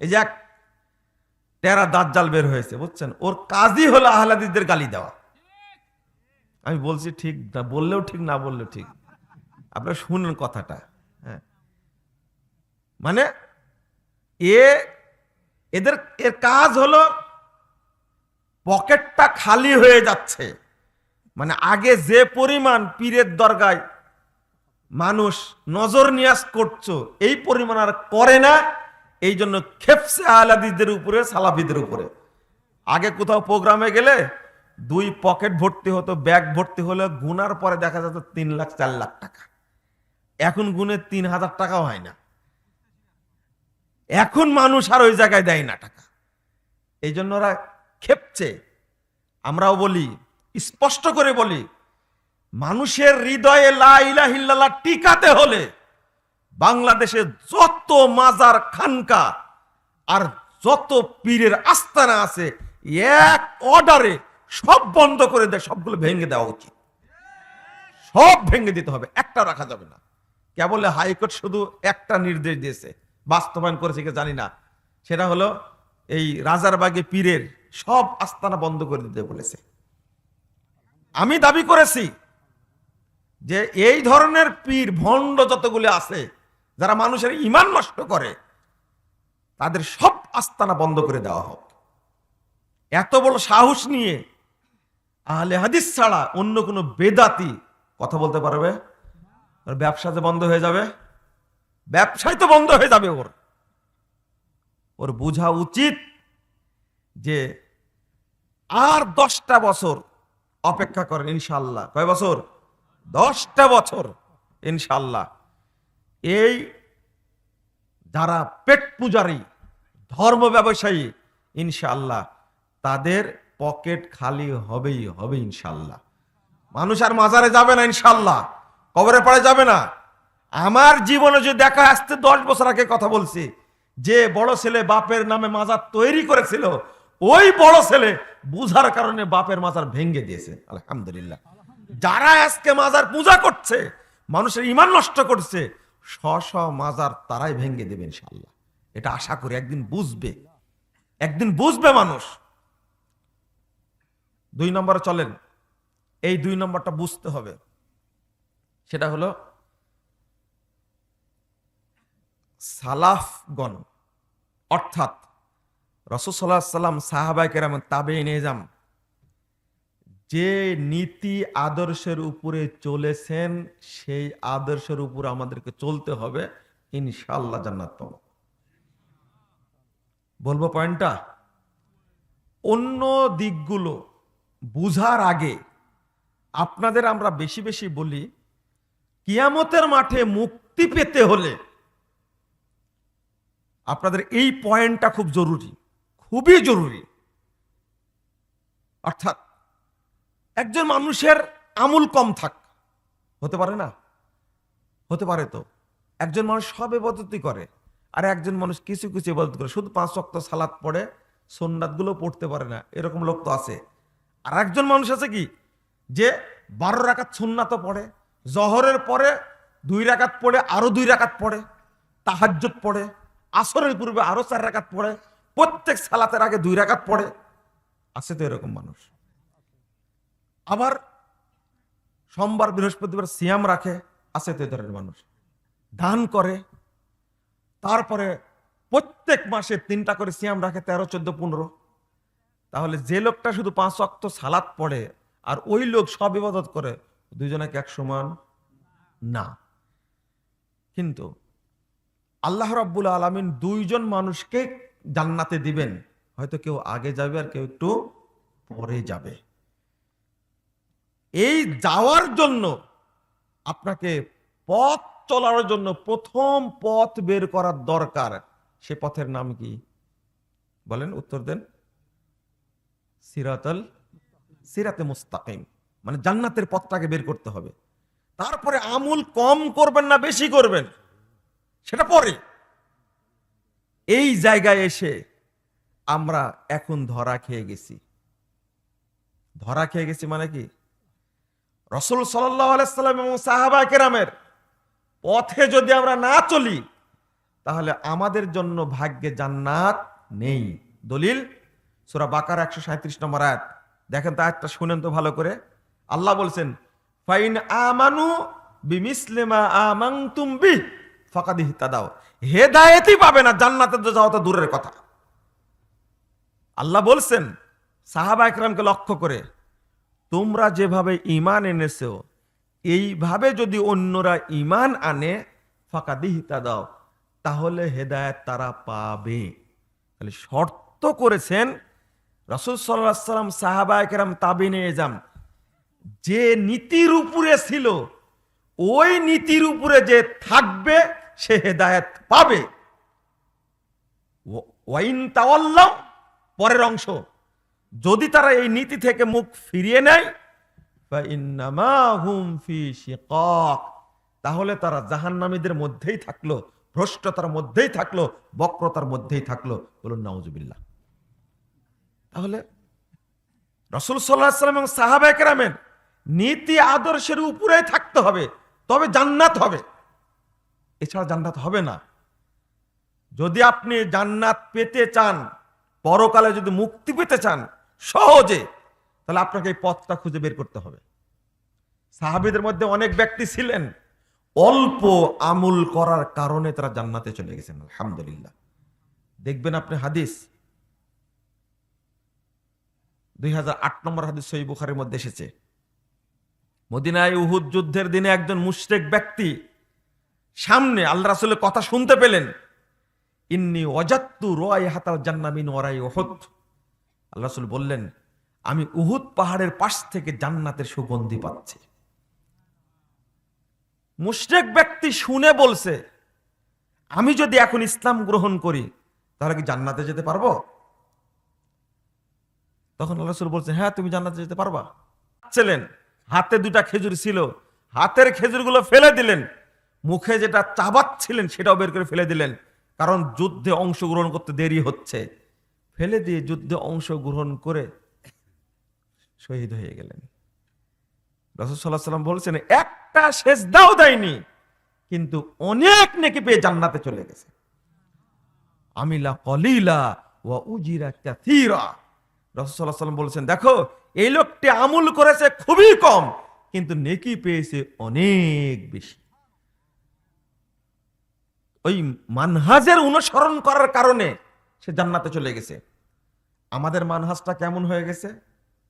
এই যে এক টেরা দাজ্জাল বের হয়েছে, বুঝছেন, ওর কাজই হলো আহলে হাদিসদের গালি দেওয়া। আমি বলছি ঠিক না, বললেও ঠিক, না বললেও ঠিক, আপনারা শুনুন কথাটা। হ্যাঁ, মানে এদের এর কাজ হলো পকেটটা খালি হয়ে যাচ্ছে। মানে আগে যে পরিমাণ পীরের দরগায় মানুষ নজর নিয়াজ করছো, এই পরিমাণ আর করে না। এই জন্য খেপসে আহলে হাদিসদের উপরে, সালাফিদের উপরে। আগে কোথাও প্রোগ্রামে গেলে 2 পকেট ভর্তি হতো, ব্যাগ ভর্তি হলে গুনার পরে দেখা যেত 3 লাখ 4 লাখ টাকা। এখন গুনে 3,000 টাকাও হয় না। এখন মানুষ আর ওই জায়গায় দেয় না টাকা। এই জন্য ওরা খেপছে। আমরাও বলি, স্পষ্ট করে বলি, মানুষের হৃদয়ে লা ইলাহা ইল্লাল্লাহ টিকাতে হলে বাংলাদেশে যত মাজার, খানকা আর যত পীরের আস্তানা আছে, এক অর্ডারে সব বন্ধ করে দেয়, সবগুলো ভেঙে দেওয়া উচিত। সব ভেঙে দিতে হবে, একটা রাখা যাবে না। কেবল হাইকোর্ট শুধু একটা নির্দেশ দিয়েছে, বাস্তবায়ন করেছে কি জানি না। সেটা হলো এই রাজারবাগে পীরের সব আস্তানা বন্ধ করে দিতে বলেছে। আমি দাবি করেছি যে এই ধরনের পীর ভণ্ড যতগুলো আছে, যারা মানুষের ঈমান নষ্ট করে, তাদের সব আস্তানা বন্ধ করে দেওয়া হোক। এত বড় সাহস নিয়ে আহলে হাদিস ছাড়া অন্য কোনো বেদাতি কথা বলতে পারবে? ওর ব্যবসা যে বন্ধ হয়ে যাবে, ব্যবসায় তো বন্ধ হয়ে যাবে। ওর বোঝা উচিত যে আর 10টা বছর অপেক্ষা করেন ইনশাল্লাহ। কয় বছর? 10টা বছর ইনশাল্লাহ। এই যারা পেট পূজারী, ধর্ম ব্যবসায়ী, ইনশাল্লাহ তাদের পকেট খালি হবেই হবে ইনশাল্লাহ। মানুষ আর মাজারে যাবে না ইনশাল্লাহ, কবরে পড়ে যাবে না। আমার জীবনে যে দেখা আসতে 10 বছর আগে কথা বলছি, যে বড় ছেলে বাপের নামে মাজার তৈরি করেছিল, ওই বড় ছেলে বুঝার কারণে বাপের মাজার ভেঙে দিয়েছে। আলহামদুলিল্লাহ। যারা আজকে মাজার পূজা করছে, মানুষের ঈমান নষ্ট করছে, স্ব মাজার তারাই ভেঙে দেবে ইনশাল্লাহ। এটা আশা করি একদিন বুঝবে, একদিন বুঝবে মানুষ। 2 নম্বরে চলেন। এই 2 নম্বরটা বুঝতে হবে। সেটা হলো সালাফগণ, অর্থাৎ রাসূল সাল্লাল্লাহু আলাইহি সাল্লাম, সাহাবায়ে কেরাম, তাবেঈন ইজম যে নীতি আদর্শের উপরে চলেছেন, সেই আদর্শের উপর আমাদেরকে চলতে হবে ইনশাআল্লাহ। জান্নাত পাবো। বলবো পয়েন্টটা। অন্য দিকগুলো বুঝার আগে আপনাদের আমরা বেশি বেশি বলি, কিয়ামতের মাঠে মুক্তি পেতে হলে আপনাদের এই পয়েন্টটা খুব জরুরি, খুবই জরুরি। অর্থাৎ একজন মানুষের আমল কম থাক, হতে পারে না? হতে পারে তো। একজন মানুষ সব ইবাদতই করে, আর একজন মানুষ কিছু কিছু ইবাদত করে, শুধু 5 ওয়াক্ত সালাত পড়ে, সুন্নাতগুলো পড়তে পারে না, এরকম লোক তো আছে। আর একজন মানুষ আছে কি, যে 12 রাকাত সুন্নাতও পড়ে, জহরের পরে 2 রাকাত পড়ে, আরো 2 রাকাত পড়ে, তাহাজ্জুদ পড়ে, আসরের পূর্বে আরো 4 রাকাত পড়ে, প্রত্যেক সালাতের আগে 2 রাকাত পড়ে। আছে তো এরকম মানুষ। আবার সোমবার বৃহস্পতিবার সিয়াম রাখে, আছে তো এই ধরনের মানুষ। দান করে, তারপরে প্রত্যেক মাসে 3টা করে সিয়াম রাখে, 13, 14, 15। তাহলে যে লোকটা শুধু 5 ওয়াক্ত সালাত পড়ে আর ওই লোক সব ইবাদত করে, দুইজনে কি এক সমান? না। কিন্তু আল্লাহ রাব্বুল আলামিন 2 জন মানুষকে জান্নাতে দিবেন, হয়তো কেউ আগে যাবে আর কেউ একটু পরে যাবে। এই যাওয়ার জন্য আপনাকে পথ চলার জন্য প্রথম পথ বের করার দরকার। সে পথের নাম কি বলেন? উত্তর দেন। সিরাতে মুস্তাকিম, মানে জান্নাতের পথটাকে বের করতে হবে। তারপরে আমল কম করবেন না বেশি করবেন, সেটা পরে। এই জায়গায় এসে আমরা এখন ধরা খেয়ে গেছি। ধরা খেয়ে গেছি মানে কি? রাসূল সাল্লাল্লাহু আলাইহি সাল্লাম এবং সাহাবায়ে কেরামের পথে যদি আমরা না চলি, তাহলে আমাদের জন্য ভাগ্যে জান্নাত নেই। দলিল সূরা বাকারা 137 নম্বর আয়াত। দেখেন তো আয়াতটা শুনেন তো ভালো করে। আল্লাহ বলছেন ফাইন আমানু বিমিসলি মা আমানতুম বিহি ফাকাদ ইহতাদাও। হেদায়েতই পাবে না, জান্নাতে যাওয়া তো দূরের কথা। আল্লাহ বলছেন সাহাবা একরামকে লক্ষ্য করে, তোমরা যেভাবে ঈমান এনেছো এইভাবে যদি অন্যরা ঈমান আনে ফাকাদ ইহতাদাও, তাহলে হেদায়েত তারা পাবে। তাহলে শর্ত করেছেন রাসূল সাল্লাল্লাহু আলাইহি ওয়াসাল্লাম, সাহাবা একরাম, তাবিঈনে এজাম যে নীতির উপরে ছিল ওই নীতির উপরে যে থাকবে সে হেদায়েত পাবে। ওয়াইন তাওয়াল্লাও, পরের অংশ, যদি তারা এই নীতি থেকে মুখ ফিরিয়ে নেয় ফাইন্নামা হুম ফি শিকাক, তাহলে তারা জাহান্নামীদের মধ্যেই থাকলো, ভ্রষ্টতার মধ্যেই থাকলো, বক্রতার মধ্যেই থাকলো। বলুন নাউজুবিল্লাহ। তাহলে রাসূল সাল্লাল্লাহু আলাইহি ওয়াসাল্লাম এবং সাহাবা একরামের নীতি আদর্শের উপরেই থাকতে হবে, তবে জান্নাত হবে, এছাড়া জান্নাত হবে না। যদি আপনি জান্নাত পেতে চান, পরকালে যদি মুক্তি পেতে চান সহজে, তাহলে আপনাকে এই পথটা খুঁজে বের করতে হবে। সাহাবীদের মধ্যে অনেক ব্যক্তি ছিলেন অল্প আমল করার কারণে তারা জান্নাতে চলে গেছেন, আলহামদুলিল্লাহ। দেখবেন আপনি হাদিস 2008 নম্বর হাদিস সহিহ বুখারীর মধ্যে এসেছে, মদিনায় উহুদ যুদ্ধের দিনে একজন মুশরিক ব্যক্তি সামনে আল্লাহ রাসূলের কথা শুনতে পেলেন, ইন্নী ওয়াজাদতু রায়হাতাল জান্নাহ মিন ওয়ারাই উহুদ। আল্লাহ রাসূল বললেন, আমি উহুদ পাহাড়ের পাশ থেকে জান্নাতের সুগন্ধি পাচ্ছি। মুশরিক ব্যক্তি শুনে বলছে, আমি যদি এখন ইসলাম গ্রহণ করি তাহলে কি জান্নাতে যেতে পারবো? তখন আল্লাহ রাসূল বলছেন, হ্যাঁ তুমি জান্নাতে যেতে পারবা। ছিলেন হাতে 2টা খেজুর ছিল, হাতের খেজুরগুলো ফেলে দিলেন, মুখে যেটা চাবাচ্ছিলেন সেটাও বের করে ফেলে দিলেন, কারণ যুদ্ধে অংশগ্রহণ করতে দেরি হচ্ছে। ফেলে দিয়ে যুদ্ধে অংশগ্রহণ করে শহীদ হয়ে গেলেন। রাসূল সাল্লাল্লাহু আলাইহি ওয়াসাল্লাম বলছেন, একটা সেজদাও দেয়নি কিন্তু অনেক নেকি পেয়ে জান্নাতে চলে গেছে। আমিলা কলিলা ওয়া উজিরা কাসীরা। রাসূল সাল্লাল্লাহু আলাইহি ওয়াসাল্লাম বলেছেন, দেখো এই লোকটি আমল করেছে খুবই কম কিন্তু নেকি পেয়েছে অনেক বেশি। ওই মানহাজের অনুসরণ করার কারণে সে জান্নাতে চলে গেছে। আমাদের মানহাজটা কেমন হয়ে গেছে,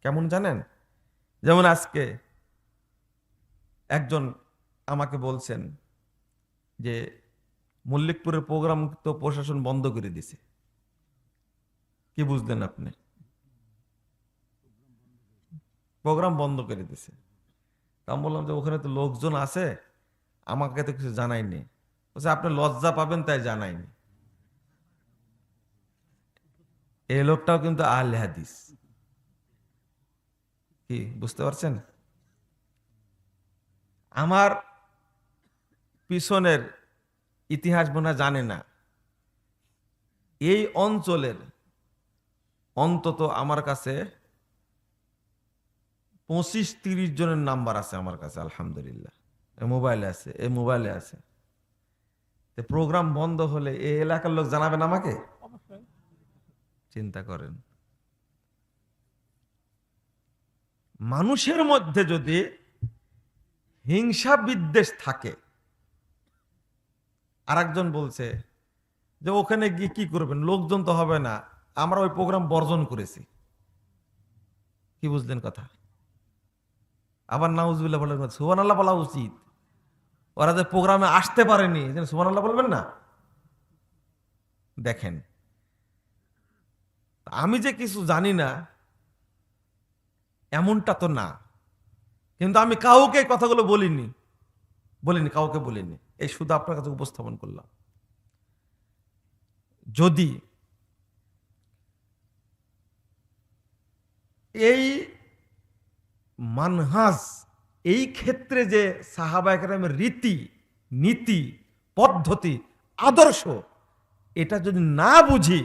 কেমন জানেন? যেমন আজকে একজন আমাকে বলছেন যে মল্লিকপুরের প্রোগ্রাম তো প্রশাসন বন্ধ করে দিছে। কি বুঝলেন আপনি? প্রোগ্রাম বন্ধ করে দিছে। আমি বললাম যে ওখানে তো লোকজন আছে, আমাকে তো কিছু জানায়নি। বলছে আপনি লজ্জা পাবেন তাই জানায়নি। এই লোকটাও কিন্তু আহলে হাদিস। কি বুঝতে পারছেন? আমার পিছনের ইতিহাস বোনা জানে না, এই অঞ্চলের অন্তত আমার কাছে 25-30 জনের নাম্বার আছে আমার কাছে, আলহামদুলিল্লাহ। মোবাইলে আছে, এই মোবাইলে আছে। প্রোগ্রাম বন্ধ হলে এই এলাকার লোক জানাবেন আমাকে? চিন্তা করেন, মানুষের মধ্যে যদি হিংসা বিদ্বেষ থাকে। আর একজন বলছে যে ওখানে গিয়ে কি করবেন, লোকজন তো হবে না, আমরা ওই প্রোগ্রাম বর্জন করেছি। কি বুঝলেন কথা? আবার নাউজুবিল্লাহ বলেন, সুবহানাল্লাহ বলা উচিত। ওরা যে প্রোগ্রামে আসতে পারেনি সুবহানাল্লাহ বলবেন না? দেখেন, আমি যে কিছু জানি না এমনটা তো না, কিন্তু আমি কাউকে কথাগুলো বলিনি, কাউকে বলিনি, এই শুধু আপনার কাছে উপস্থাপন করলাম। যদি এই মানহাজ, এই ক্ষেত্রে যে সাহাবায়ে কেরামের রীতি নীতি পদ্ধতি আদর্শ, এটা যদি না বুঝি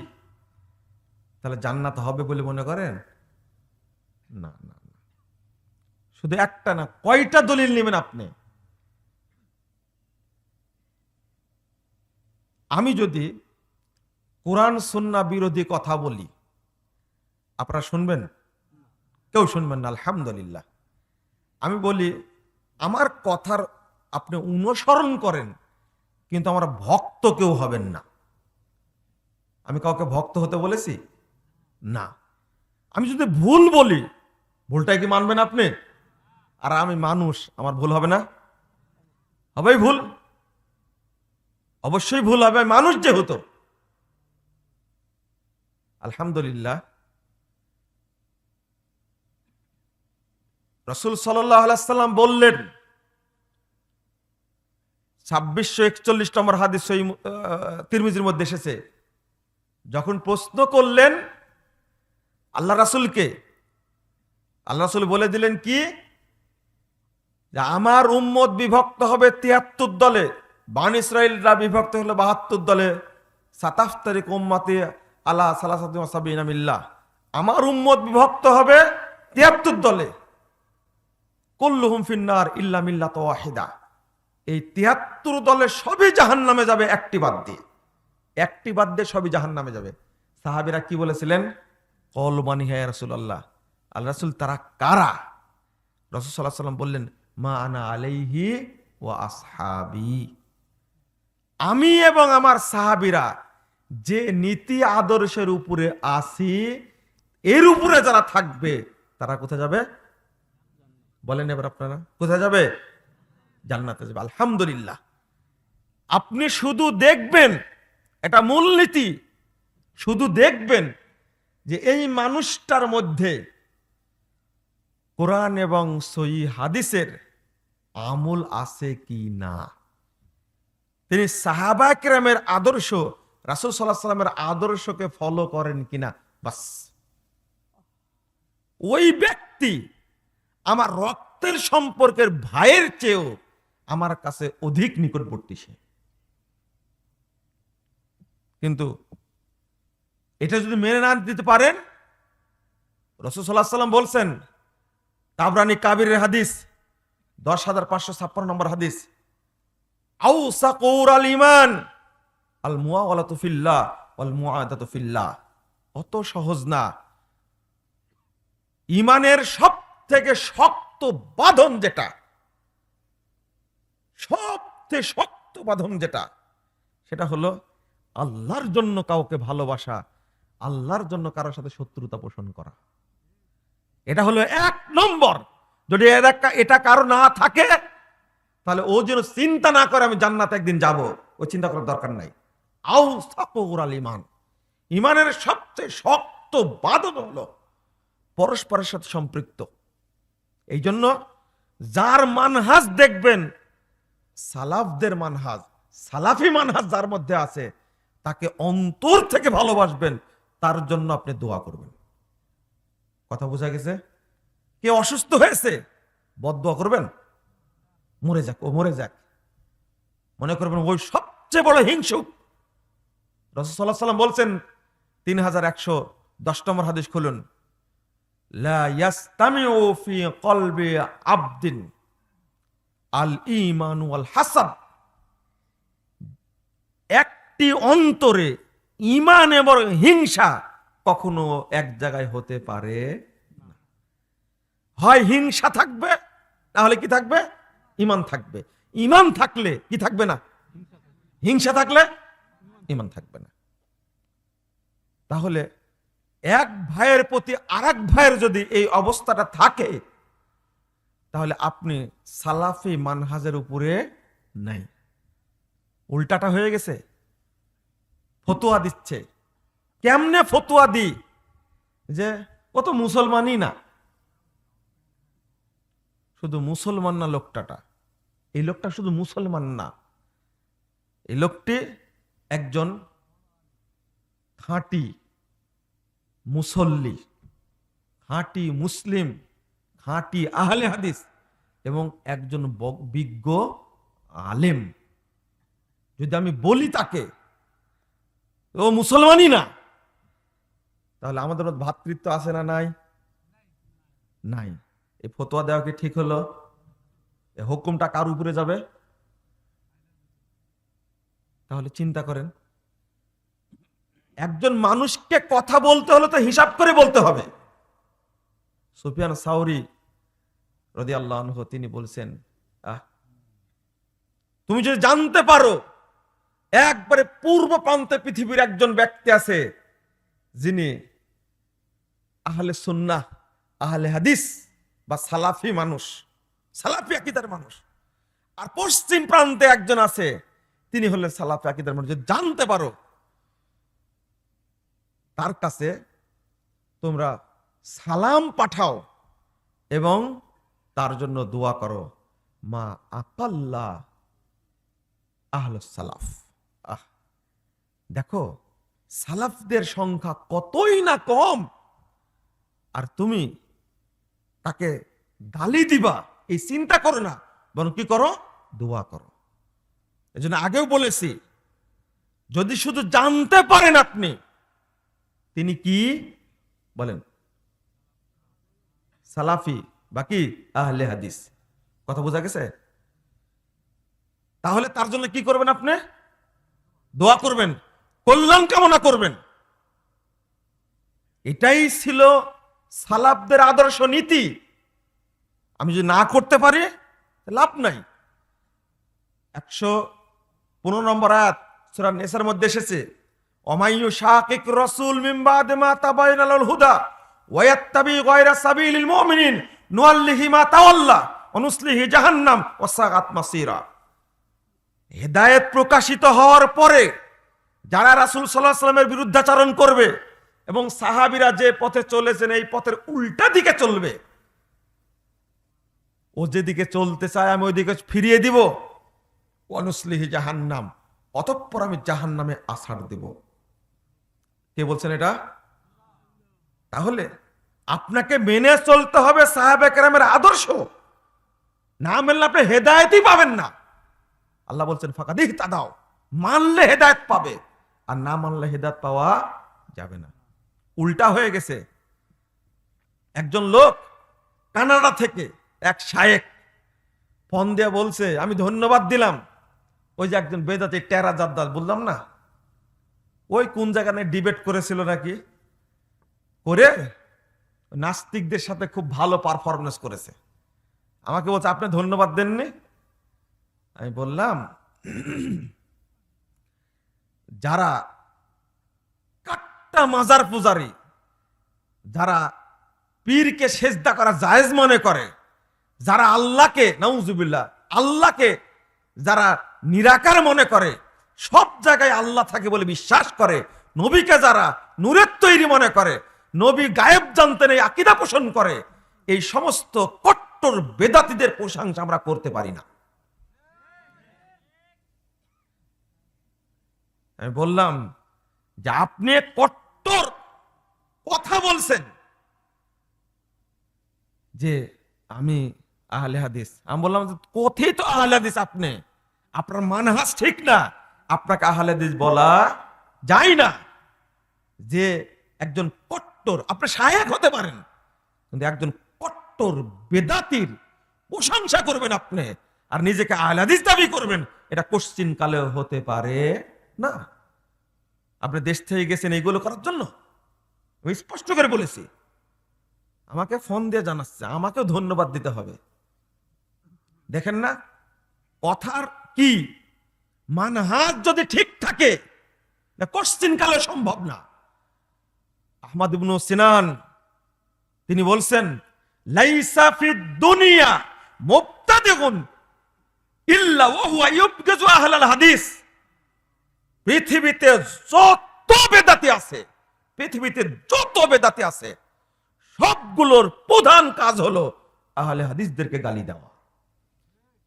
তাহলে জান্নাত হবে বলে মনে করেন? না না না। শুধু একটা না, কয়টা দলিল নেবেন আপনি? আমি যদি কোরআন সুন্নাহ বিরোধী কথা বলি, আপনারা শুনবেন? কেউ শুনবেন না, আলহামদুলিল্লাহ। আমি বলি আমার কথার আপনি অনুসরণ করেন, কিন্তু আমার ভক্ত কেউ হবেন না। আমি কাউকে ভক্ত হতে বলেছি না। আমি যদি ভুল বলি, ভুলটাই কি মানবেন আপনি? আর আমি মানুষ, আমার ভুল হবে না? হবেই ভুল, অবশ্যই ভুল হবে, মানুষ যেহেতু। আলহামদুলিল্লাহ, রাসূল সাল্লাল্লাহু আলাইহি সাল্লাম বললেন, 2641 নম্বর হাদিস সহিহ তিরমিজির মধ্যে এসেছে, যখন প্রশ্ন করলেন আল্লাহ রাসূলকে, আল্লাহ রাসূল বলে দিলেন কি, যে আমার উম্মত বিভক্ত হবে 73 দলে, বানি ইসরাইলরা বিভক্ত হলো 72 দলে, সাতাফতারিক উম্মতি আলা সালাসাতি ওয়া সাবিনা মিল্লাহ, আমার উম্মত বিভক্ত হবে 73 দলে, কুল্লুহুম ফিন্নার ইল্লা মিল্লাত ওয়াহিদা। এই 73 দলে সবই জাহান্নামে যাবে, একটি বাদ দিয়ে, একটি বাদ দিয়ে সবই জাহান্নামে যাবে। সাহাবীরা কি বলেছিলেন? ক্বালু মান ইয়া রাসূলুল্লাহ, আল্লাহ রাসূল তারা কারা? রাসূল সাল্লাল্লাহু আলাইহি ওয়াসাল্লাম বললেন, মা আনা আলাইহি ওয়া আসহাবি, আমি এবং আমার সাহাবীরা যে নীতি আদর্শের উপরে আছি, এর উপরে যারা থাকবে তারা কোথায় যাবে? বলেন এবার আপনারা, কোথায় যাবে? জান্নাতে যাবে। আলহামদুলিল্লাহ। আপনি শুধু দেখবেন, এটা মূলনীতি, শুধু দেখবেন যে এই মানুষটার মধ্যে কোরআন এবং সহিহ হাদিসের আমল আছে কি না। তিনি সাহাবা কেরামের আদর্শ, রাসূল সাল্লাল্লাহু আলাইহি সাল্লামের আদর্শকে ফলো করেন কিনা, বাস। ওই ব্যক্তি আমার রক্তের সম্পর্কের ভাইয়ের চেয়েও আমার কাছে অধিক নিকটবর্তী সে। কিন্তু এটা যদি মেনে না দিতে পারেন, রাসূল সাল্লাল্লাহু আলাইহি সাল্লাম বলছেন, তাবরানী কাবিরের হাদিস 10,556 নম্বর হাদিস, আউসাকুর আল ইমান আল মুআওয়ালাতু ফিল্লাহ ওয়াল মুআদাতু ফিল্লাহ। অত সহজ না। ইমানের সবথেকে শক্ত বাঁধন যেটা, সবথেকে শক্ত বাঁধন যেটা, সেটা হলো আল্লাহর জন্য কাউকে ভালোবাসা, আল্লাহর জন্য কারোর সাথে শত্রুতা পোষণ করা। এটা হলো 1 নম্বর। যদি এটা কারো না থাকে, তাহলে ও যেন চিন্তা না করে আমি জান্নাতে একদিন যাব, ও চিন্তা করার দরকার নাই। আউসাকুর আল ইমান, ইমানের সবচেয়ে শক্ত বাঁধন হলো পরস্পরের সাথে সম্পৃক্ত। এই জন্য যার মানহাজ দেখবেন সালাফদের মানহাজ, সালাফি মানহাজ যার মধ্যে আছে, তাকে অন্তর থেকে ভালোবাসবেন, তার জন্য আপনি দোয়া করবেন। কথা বোঝা গেছে? কে অসুস্থ হয়েছে, বদদোয়া করবেন, মরে যাক, ও মরে যাক, মনে করবেন ওই সবচেয়ে বড় হিংসুক। রাসূল সাল্লাল্লাহু আলাইহি সাল্লাম বলছেন, 3110 নম্বর হাদিস খুলুন, লা ইয়াস্তামিউ ফি কলবি আবদিন আল ঈমান ওয়াল হাসাদ। একটি অন্তরে ঈমান এবং হিংসা কখনো এক জায়গায় হতে পারে না। হয় হিংসা থাকবে, তাহলে কি থাকবে? ঈমান থাকবে। ঈমান থাকলে কি থাকবে না? হিংসা থাকলে ঈমান থাকবে না। তাহলে এক ভাইয়ের প্রতি আরেক ভাইয়ের যদি এই অবস্থাটা থাকে, তাহলে আপনি সালাফি মানহাজের উপরে নাই, উল্টাটা হয়ে গেছে। ফতোয়া দিচ্ছে, কেমনে ফতোয়া দি, যে ও তো মুসলমানই না। শুধু মুসলমান না লোকটাটা, এই লোকটা শুধু মুসলমান না, এই লোকটি একজন খাঁটি মুসল্লি, খাঁটি মুসলিম, খাঁটি আহলে হাদিস এবং একজন বিজ্ঞ আলেম। যদি আমি বলি তাকে ও মুসলমানই না, তাহলে আমাদের ভ্রাতৃত্ব আছে না নাই? নাই। এই ফতোয়া দেওয়া কি ঠিক হলো? এই হুকুমটা কার উপরে যাবে? তাহলে চিন্তা করেন। একজন মানুষকে কথা বলতে হলে তো হিসাব করে বলতে হবে। সুফিয়ান সাউরি রাদিয়াল্লাহু আনহু তিনি বলছেন, তুমি যদি জানতে পারো একবারে পূর্ব প্রান্তে পৃথিবীর একজন ব্যক্তি আছে যিনি আহলে সুন্নাহ, আহলে হাদিস বা সালাফি মানুষ, সালাফি আকীদার মানুষ, আর পশ্চিম প্রান্তে একজন আছে তিনি হলেন সালাফি আকীদার মানুষ, যদি জানতে পারো তার কাছে তোমরা সালাম পাঠাও এবং তার জন্য দোয়া করো। মা আকাল্লা আহলুস সালাফ। দেখো সালাফদের সংখ্যা কতই না কম, আর তুমি তাকে গালি দিবা এই চিন্তা করো না, বরং কি করো? দোয়া করো। এজন্য আগেও বলেছি, যদি শুধু জানতে পারেন আপনি তিনি কি বলেন, সালাফি বাকি আহলে হাদিস, কথা বোঝা গেছে? তাহলে তার জন্য কি করবেন? আপনি দোয়া করবেন, কল্যাণ কামনা করবেন। এটাই ছিল সালাফদের আদর্শ নীতি। আমি যদি না করতে পারি লাভ নাই। 115 নম্বর আয়াত সূরা নিসার মধ্যে এসেছে, ওমাইয়ু শাকিক রাসূল মিন বাদি মা তাবায়য়ানা লাহুল হুদা ওয়া ইয়াত্তাবি গায়রা সাবিলিল মুমিনিন নুআল্লিহি মা তাওয়াল্লা ওয়া নুসলিহি জাহান্নাম ওয়া সাআত মাসীরা। হেদায়েত প্রকাশিত হওয়ার পরে যারা রাসূল সাল্লাল্লাহু আলাইহি ওয়াসাল্লামের বিরুদ্ধাচরণ করবে এবং সাহাবীরা যে পথে চলেছেন এই পথের উল্টা দিকে চলবে, ও যেদিকে চলতে চায় আমি ওইদিকে ফিরিয়ে দিব, ওয়া নুসলিহি জাহান্নাম, অতঃপর আমি জাহান্নামে আছাড় দেব। কে বলছেন এটা? তাহলে আপনাকে মেনে চলতে হবে সাহাবা কেরামের আদর্শ, না মানলে আপনি হেদায়েতই পাবেন না। আল্লাহ বলছেন ফাকাদ ইহতাদাও, মানলে হেদায়েত পাবে আর না মানলে হেদায়েত পাওয়া যাবে না। উল্টা হয়ে গেছে। একজন লোক কানাডা থেকে এক শায়েখ ফোন দিয়ে বলছে, আমি ধন্যবাদ দিলাম ওই যে একজন বেদাতি টেরা জাদ্দাস বললাম না, ওই কোন জায়গা নিয়ে ডিবেট করেছিল নাকি, করে নাস্তিকদের সাথে খুব ভালো পারফরমেন্স করেছে। আমাকে বলছে আপনি ধন্যবাদ দেননি। আমি বললাম যারা কাট্টা মাজার পূজারী, যারা পীরকে সেজদা করা জায়েজ মনে করে, যারা আল্লাহকে নাউজুবিল্লাহ আল্লাহকে যারা নিরাকার মনে করে, সব জায়গায় আল্লাহ থাকে বলে বিশ্বাস করে, নবীকে যারা নূরের তৈরি মনে করে, নবী গায়েব জানতেন এই আকীদা পোষণ করে, এই সমস্ত কট্টর বেদাতীদের প্রশংসা আমরা করতে পারি না। আমি বললাম যে আপনি কট্টর কথা বলছেন যে আমি আহলে হাদিস। আমি বললাম কথিত আহলে হাদিস, আপনি আপনার মানহাজ ঠিক না, আপনাকে আহলে হাদিস বলা যায় না। যে একজন কট্টর, আপনি শায়েখ হতে পারেন কিন্তু একজন কট্টর বেদাতির প্রশংসা করবেন আপনি আর নিজেকে আহলে হাদিস দাবি করবেন, এটা কোশ্চিন কালেও হতে পারে না। আপনি দেশ থেকে গেছেন এইগুলো করার জন্য, আমি স্পষ্ট করে বলেছি। আমাকে ফোন দিয়ে জানাচ্ছে, আমাকেও ধন্যবাদ দিতে হবে। দেখেন না কথার কি মানহাজ যদি ঠিক থাকে কোশ্চিন কালে সম্ভব না। আহমদ ইবনে সিনান তিনি বলছেন, লাইসা ফিদ দুনিয়া মুবতাদিউন ইল্লা ওয়া হুয়া ইউবগিজু আহলাল হাদিস। পৃথিবীতে যত বেদাতি আছে, পৃথিবীতে যত বেদাতি আছে সবগুলোর প্রধান কাজ হলো আহলে হাদিসদেরকে গালি দেওয়া।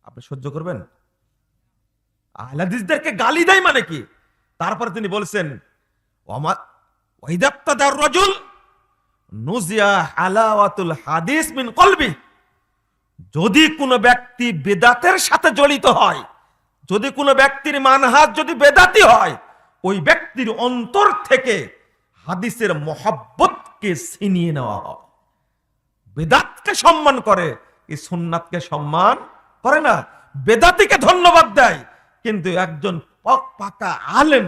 আপনি সহ্য করবেন? আহলে হাদিসদেরকে গালি দেয় মানে কি? তারপর তিনি বলছেন ওয়াইদাক্তাদার রাজুল নুজিয়া হালাওয়াতুল হাদিস মিন কলবি। যদি কোনো ব্যক্তি বেদাতের সাথে জড়িত হয়, যদি কোনো ব্যক্তির মানহাজ যদি বেদাতি হয়, ওই ব্যক্তির অন্তর থেকে হাদিসের মহব্বতকে ছিনিয়ে নেওয়া হয়। বেদাতকে সম্মান করে, এই সুন্নাতকে সম্মান করে না। বেদাতিকে ধন্যবাদ দেয় কিন্তু একজন পাকা আলেম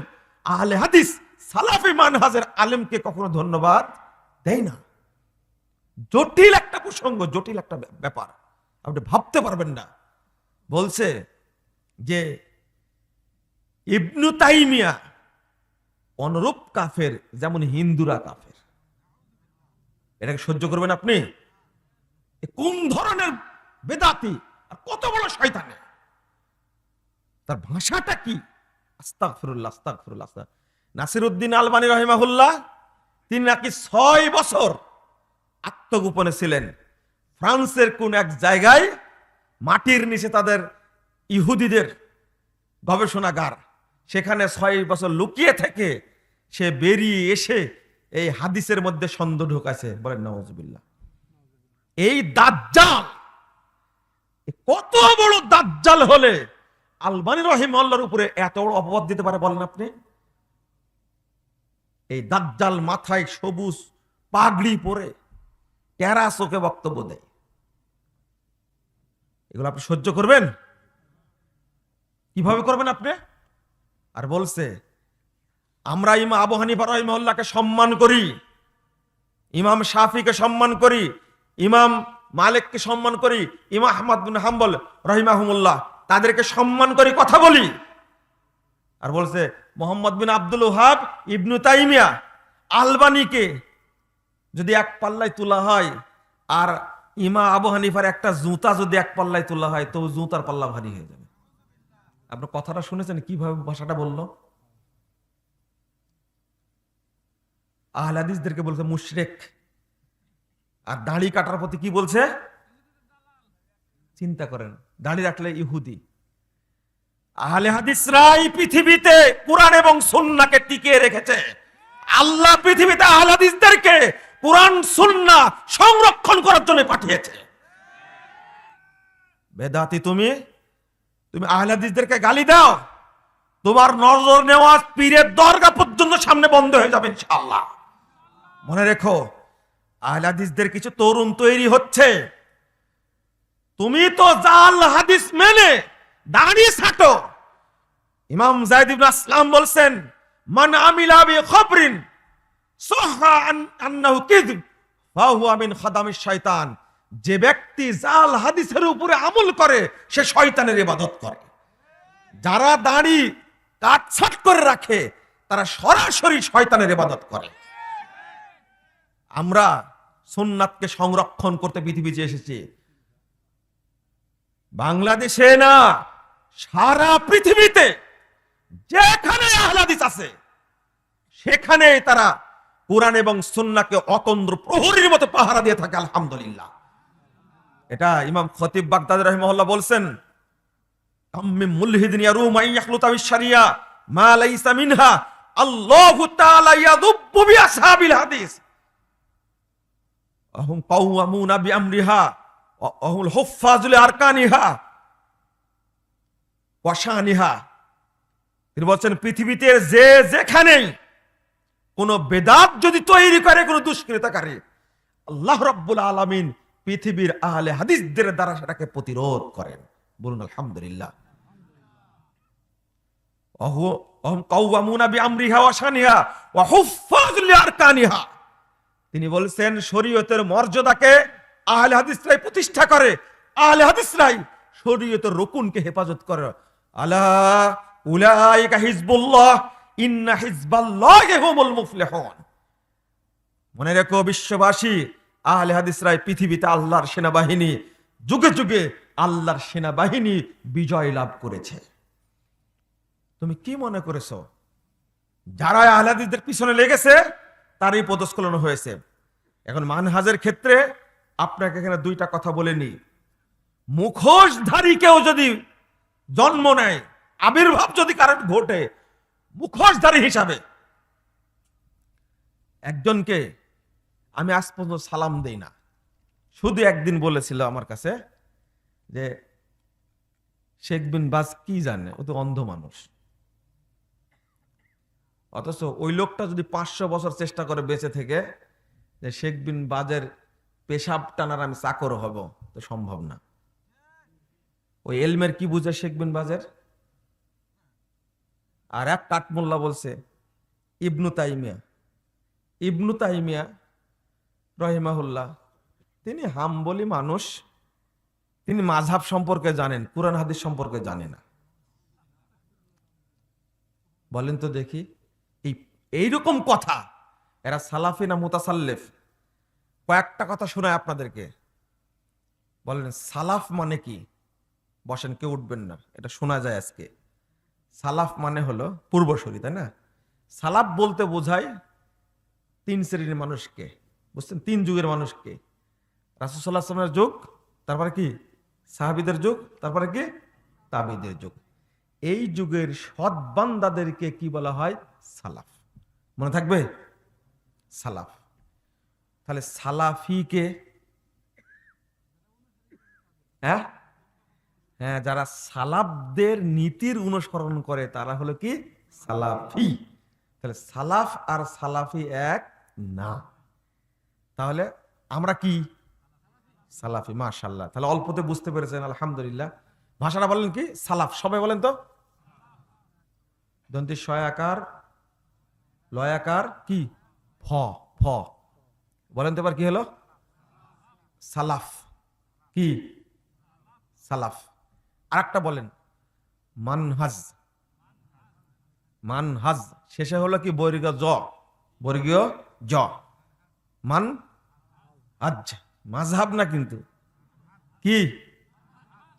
আহলে হাদিস সালাফি মানহাজের আলেমকে কখনো ধন্যবাদ দেয় না। জটিল একটা প্রসঙ্গ, জটিল একটা ব্যাপার, আপনি ভাবতে পারবেন না। বলছে যে ইবনু তাইমিয়া অনুরূপ কাফের যেমন হিন্দুরা কাফের। এটাকে সহ্য করবেন আপনি? কোন ধরনের বেদাতি আর কত বড় শয়তানে, তার ভাষাটা কি! আস্তাগফিরুল্লাহ, আস্তাগফিরুল্লাহ। নাসিরউদ্দিন আলবানী রাহিমাহুল্লাহ তিনি নাকি 6 বছর আত্মগোপনে ছিলেন ফ্রান্সের কোন এক জায়গায়, মাটির নিচে তাদের ইহুদিদের গবেষণাগার, সেখানে 6 বছর লুকিয়ে থেকে সে বেরিয়ে এসে এই হাদিসের মধ্যে সন্দেহ ঢোকাছে। বলেন নাউজুবিল্লাহ। এই দাজ্জাল, কত বড় দাজ্জাল হলে আলবানী রাহিমাহুল্লাহর উপরে এত বড় অপবাদ দিতে পারে বলেন আপনি? এই দাজ্জাল মাথায় সবুজ পাগড়ি পরে টেরা চোখে বক্তব্য দেয়, এগুলো আপনি সহ্য করবেন? কিভাবে করবেন আপনি? আর বলছে আমরা ইমাম আবু হানিফা রাহিমাহুল্লাহকে সম্মান করি, ইমাম শাফিকে সম্মান করি, ইমাম মালিককে সম্মান করি, ইমাম আহমদ বিন হাম্বল রাহিমাহুমুল্লাহ তাদেরকে সম্মান করি, কথা বলি। আর বলছে মোহাম্মদ বিন আব্দুল ওয়াহাব, ইবনু তাইমিয়া, আলবানীকে যদি এক পাল্লায় তোলা হয় আর ইমাম আবু হানিফার একটা জুতা যদি এক পাল্লায় তোলা হয় তো জুতার পাল্লা ভারী হয়ে যাবে। আপনার কথাটা শুনেছেন কিভাবে ভাষাটা বললো? আহলে হাদিসদেরকে বলছে মুশরিক, আর দাড়ি কাটার প্রতি কি বলছে? চিন্তা করেন, দাড়ি রাখলে ইহুদি। আহলে হাদিসরাই পৃথিবীতে কোরআন এবং সুন্নাহকে টিকিয়ে রেখেছে। আল্লাহ পৃথিবীতে আহলে হাদিসদেরকে কোরআন সুন্নাহ সংরক্ষণ করার জন্য পাঠিয়েছে। বেদাতি তুমি আহলে হাদিসদেরকে গালি দাও, তোমার নজর নেওয়াজ পীরের দরগা পর্যন্ত সামনে বন্ধ হয়ে যাবে ইনশাআল্লাহ। মনে রেখো, আহলে হাদিসদের কিছু তরুণ তৈরি হচ্ছে। তুমি তো জাল হাদিস মেনে দাঁড়িয়ে ছাটো। ইমাম যায়েদ ইবনে আসলাম বলছেন মান আমিলা বি খবরিন সাহা আন্নাহু কিযব ফাহুয়া মিন খাদামিশ শয়তান। যে ব্যক্তি জাল হাদিসের উপরে আমল করে সে শয়তানের ইবাদত করে। যারা দাড়ি কাটছাট করে রাখে তারা সরাসরি শয়তানের ইবাদত করে। আমরা সুন্নাতকে সংরক্ষণ করতে পৃথিবীতে এসেছি, বাংলাদেশে না সারা পৃথিবীতে যেখানে আহলে হাদিস আছে সেখানে তারা কোরআন এবং সুন্নাহকে অতন্দ্র প্রহরীর মতো পাহারা দিয়ে থাকে। আলহামদুলিল্লাহ। এটা ইমাম খতিব বাগদাদী রাহিমাহুল্লাহ বলছেন কাম্মিন মুলহিদিন ইয়ারুম আন ইয়াখলুতা বিশ-শারিয়া মা লাইসা মিনহা আল্লাহু তাআলা ইয়াদুব্বু বিআসহাবিল হাদিস আহুম কাওয়ামুনা বিআমরিহা ওয়া আহুল হুফাজুল আরকানিহা ওয়া শানিহা। তিনি বলছেন পৃথিবীতে যে যেখানেই কোন বেদাত যদি তৈরি করে কোন দুষ্কৃতকারী, আল্লাহ রাব্বুল আলামিন পৃথিবীর আহলে হাদিসদের দ্বারা সেটাকে প্রতিরোধ করেন। বলুন আলহামদুলিল্লাহ। আহুম কাওয়ামুনা বিআমরিহা ওয়া শানিহা ওয়া হুফাজুল আরকানিহা। তিনি বলছেন শরীয়তের মর্যাদাকে আহলে হাদিসরাই প্রতিষ্ঠা করে, আহলে হাদিসরাই শরীয়তের রুকুনকে হেফাজত করে। আলা উলাইকা হিজবুল্লাহ ইন্না হিজবাল্লাহি হুমুল মুফলিহুন। মনে রেখো বিশ্ববাসী, আহলে হাদিসরাই পৃথিবীতে আল্লাহর সেনাবাহিনী, যুগে যুগে আল্লাহর সেনাবাহিনী বিজয় লাভ করেছে। তুমি কি মনে করেছো যারা আহলে হাদিসদের পিছনে লেগেছে তারই পদস্খলন হয়েছে? এখন মানহাজের ক্ষেত্রে আপনাকে এখানে দুইটা কথা বলে নি। মুখোশধারী কেউ যদি জন্ম নেয়, আবির্ভাব যদি কারণ ঘটে মুখোশধারী হিসাবে, একজনকে আমি আজ পর্যন্ত সালাম দেই না। শুধু একদিন বলেছিল আমার কাছে যে শেখ বিন বাজ কি জানে, ও তো অন্ধ মানুষ। অথচ ওই লোকটা যদি 500 বছর চেষ্টা করে বেঁচে থেকে যে শেখ বিন বাজের পেশাব টানার আমি চাকর হব, তো সম্ভব না। ওই এলমের কি বুঝে শেখ বিন বাজের? আর এক কাঠমোল্লা বলছে ইবনু তাইমিয়া, ইবনু তাইমিয়া রহিমাহুল্লাহ, তিনি হাম্বলি মানুষ, তিনি মাযহাব সম্পর্কে জানেন, কুরআন হাদিস সম্পর্কে জানে না। বলেন তো দেখি, এইরকম কথা এরা সালাফি না মুতাসাল্লিফ? কয়েকটা কথা শোনায় আপনাদেরকে। বলেন সালাফ মানে কি? বসেন, কেউ উঠবেন না, এটা শোনা যায় আজকে। সালাফ মানে হলো পূর্বসূরি, তাই না? সালাফ বলতে বোঝায় তিন শ্রেণীর মানুষকে, বুঝছেন? তিন যুগের মানুষকে। রাসূল সাল্লাল্লাহু আলাইহি ওয়াসাল্লামের যুগ, তারপরে কি সাহাবীদের যুগ, তারপরে কি তাবিঈদের যুগ। এই যুগের সৎ বান্দাদেরকে কি বলা হয়? সালাফ। মনে থাকবে? সালাফ। তাহলে সালাফিকে, হ্যাঁ হ্যাঁ, যারা সালাফদের নীতির অনুসরণ করে তারা হলো কি সালাফি। তাহলে সালাফ আর সালাফি এক না। তাহলে আমরা কি সালাফি। মাশাআল্লাহ, তাহলে অল্পতে বুঝতে পেরেছেন, আলহামদুলিল্লাহ। ভাষাটা বলেন কি? সালাফ। সবাই বলেন তো। দন্তি শয়াকার লয়াকার কি? ফ ফ। বলেন তো এবার কি হলো? সালাফ। কি? সালাফ। আর একটা বলেন মানহাজ। মানহাজ শেষে হলো কি? বর্গীয় জ, বর্গীয় জ। মান আজ, মাযহাব না কিন্তু। কি?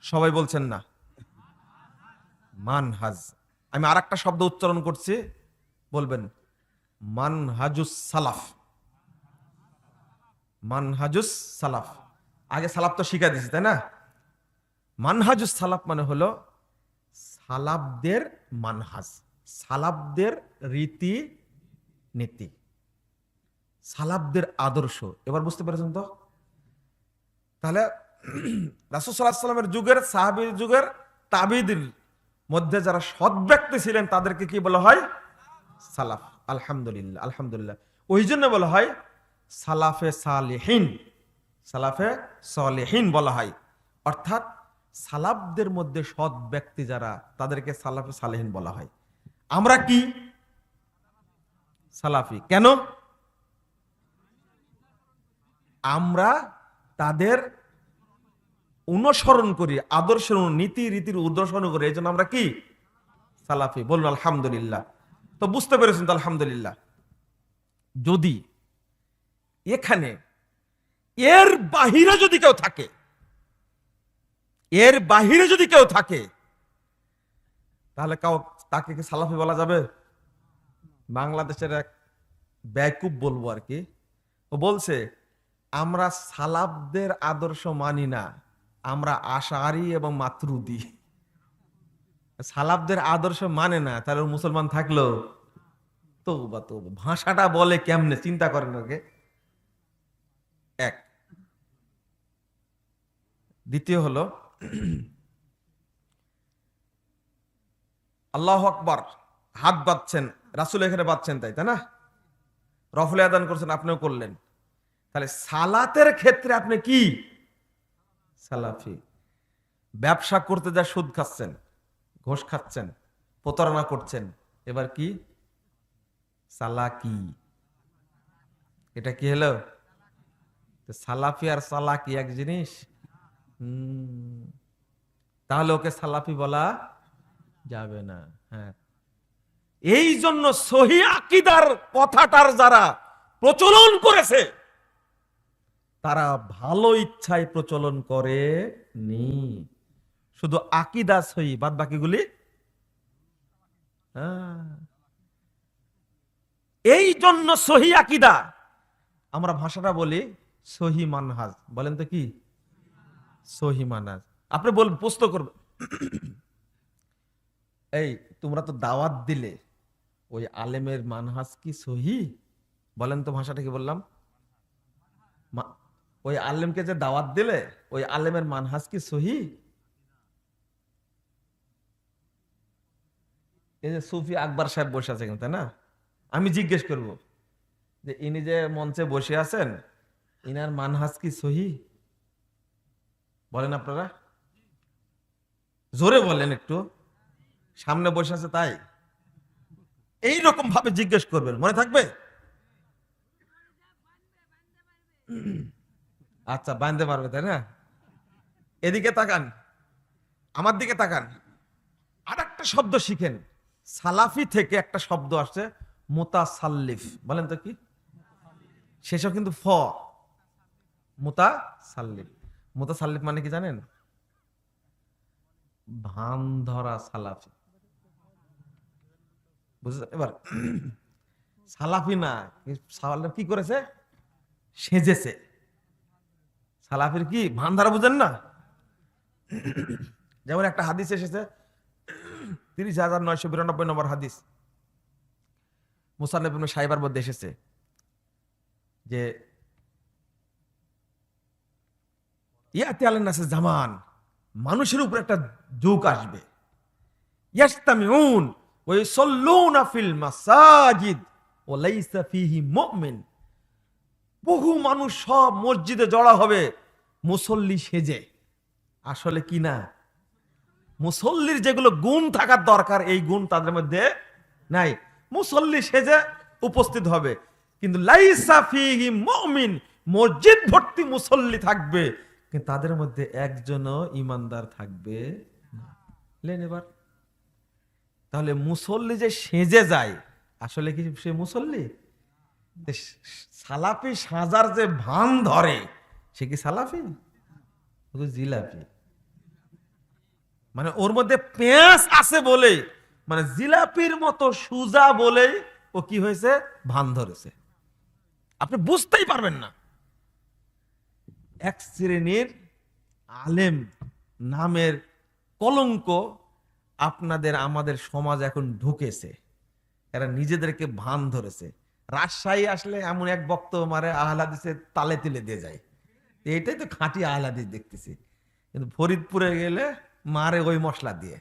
সবাই বলছেন না। মানহাজ। আমি আর একটা শব্দ উচ্চারণ করছি, বলবেন মানহাজুস সালাফ। মানহাজুস সালাফ। আগে সালাফ তো শিখা দিয়েছি, তাই না? মানহাজুস সালাফ মানে হলো সালাফদের মানহাজ, সালাফদের রীতি নীতি, সালাফদের আদর্শ। এবার বুঝতে পেরেছেন তো? তাহলে রাসূল সাল্লাল্লাহু আলাইহি ওয়াসাল্লামের যুগের, সাহাবীর যুগের, তাবিঈদের মধ্যে যারা সৎ ব্যক্তি ছিলেন তাদেরকে কি বলা হয়? সালাফ। আলহামদুলিল্লাহ, আলহামদুলিল্লাহ। ওই জন্য বলা হয় সালাফে সালেহিন। সালাফে সালেহিন বলা হয়, অর্থাৎ সালাফদের মধ্যে সৎ ব্যক্তি যারা তাদেরকে সালাফে সালেহিন বলা হয়। আমরা কি সালাফি? কেন? আমরা তাদের অনুসরণ করি, আদর্শ নীতি রীতির অনুসরণ করি, এই জন্য আমরা কি সালাফি। বলুন আলহামদুলিল্লাহ। তো বুঝতে পেরেছেন তো? আলহামদুলিল্লাহ। যদি এখানে এর বাহিরে যদি কেউ থাকে, এর বাহিরে যদি কেউ থাকে, তাহলে তাকে কি সালাফি বলা যাবে? বাংলাদেশের এক বেয়াকুব বলবো আর কি, ও বলছে আমরা সালাফদের আদর্শ মানি না, আমরা আশারি এবং মাতরুদি। সালাফদের আদর্শ মানে না, তাহলে মুসলমান থাকলো? তওবা তওবা, ভাষাটা বলে কেমনে চিন্তা করেন ওকে। এক। দ্বিতীয় হলো আল্লাহু আকবার, হাত বাঁধছেন, রাসূল এখানে বাঁধছেন, তাই না? রফলে আদান করছেন, আপনিও করলেন। তাহলে সালাতের ক্ষেত্রে আপনি কি সালাফি। ব্যবসা করতে যা সুদ খাচ্ছেন, ঘোষ খাচ্ছেন, প্রতারণা করছেন, এবার কি সালাকি। এটা কি হলো? সালাফি আর সালাকি এক জিনিস? তাহলে ওকে সালাফি বলা যাবে না। হ্যাঁ, এই জন্য সহি আকীদার কথাটার যারা প্রচলন করেছে তারা ভালো ইচ্ছায় প্রচলন করে নি, শুধু আকীদা সহি, বাদ বাকিগুলি। এই জন্য সহি আকীদা, আমরা ভাষাটা বলি সহি মানহাজ। বলেন তো কি সহি মানহাজ? আপনি প্রশ্ন করবেন, এই তোমরা তো দাওয়াত দিলে, ওই আলেমের মানহাজ কি সহি? বলেন তো ভাষাটা কি বললাম? ওই আলেমকে যে দাওয়াত দিলে, ওই আলেমের মানহাজ কি সহি? এই যে সুফি আকবর সাহেব বসে আছে, তাই না? আমি জিজ্ঞেস করব যে ইনি যে মঞ্চে বসে আছেন, ইনার মানহাজ কি সহি? বলেন আপনারা, জোরে বলেন একটু। সামনে বসে আছে তাই? এইরকম ভাবে জিজ্ঞেস করবেন, মনে থাকবে? আচ্ছা, বাঁধতে পারবে তাই না? এদিকে তাকান, আমার দিকে তাকান। আর একটা শব্দ শিখেন, সালাফি থেকে একটা শব্দ আসছে মুতাসাল্লিফ। বলেন তো কি? শেষও কিন্তু ফ। মুতাসাল্লিফ, মুতাসাল্লিফ মানে কি জানেন? ভান ধরা সালাফি। বুঝলেন এবার? সালাফি না, সালাফি কি করেছে? সেজেছে। সালাফির কি ভান ধরা, বুঝেন না? যেমন একটা হাদিস এসেছে, 30,992 নম্বর হাদিস, মুসান্নাফ ইবনে সাইবার মধ্যে এসেছে যে ইয়াতি আলান নাসে জামান, মানুষের উপর একটা যুগ আসবে, ইয়াস্তামিউন ওয়া ইউসাল্লুনা ফিল মাসাজিদ ওয়া লাইসা ফীহি মুমিন। বহু মানুষ সব মসজিদে জড়া হবে মুসল্লি সেজে, আসলে কি না, মুসল্লির যেগুলো গুণ থাকার দরকার এই গুণ তাদের মধ্যে নাই। মুসল্লি সেজে উপস্থিত হবে, কিন্তু লাইসা ফীহি মুমিন, মসজিদ ভর্তি মুসল্লি থাকবে কিন্তু তাদের মধ্যে একজনও ইমানদার থাকবে না। লেন এবার, তাহলে মুসল্লি যে সেজে যায় আসলে কি সে মুসল্লি? সালাফি সাজার যে ভান ধরে সে কি সালাফি? জিলাপি। মানে ওর মধ্যে পেঁয়াজ আছে বলে, মানে জিলাপির মতো সুজা বলে ও কি হয়েছে, ভান ধরেছে। আপনি বুঝতেই পারবেন না। এক শ্রেণীর আলেম নামের কলঙ্ক আপনাদের আমাদের সমাজ এখন ঢুকেছে। এরা নিজেদেরকে ভান ধরেছে। রাজশাহী আসলে এমন এক বক্তব্য মারে আহলে হাদিসের তালে তিলে দিয়ে যায়, এইটাই তো খাঁটি আহলে হাদিস দেখতেছি। কিন্তু ফরিদপুরে গেলে মারে ওই মশলা দিয়ে।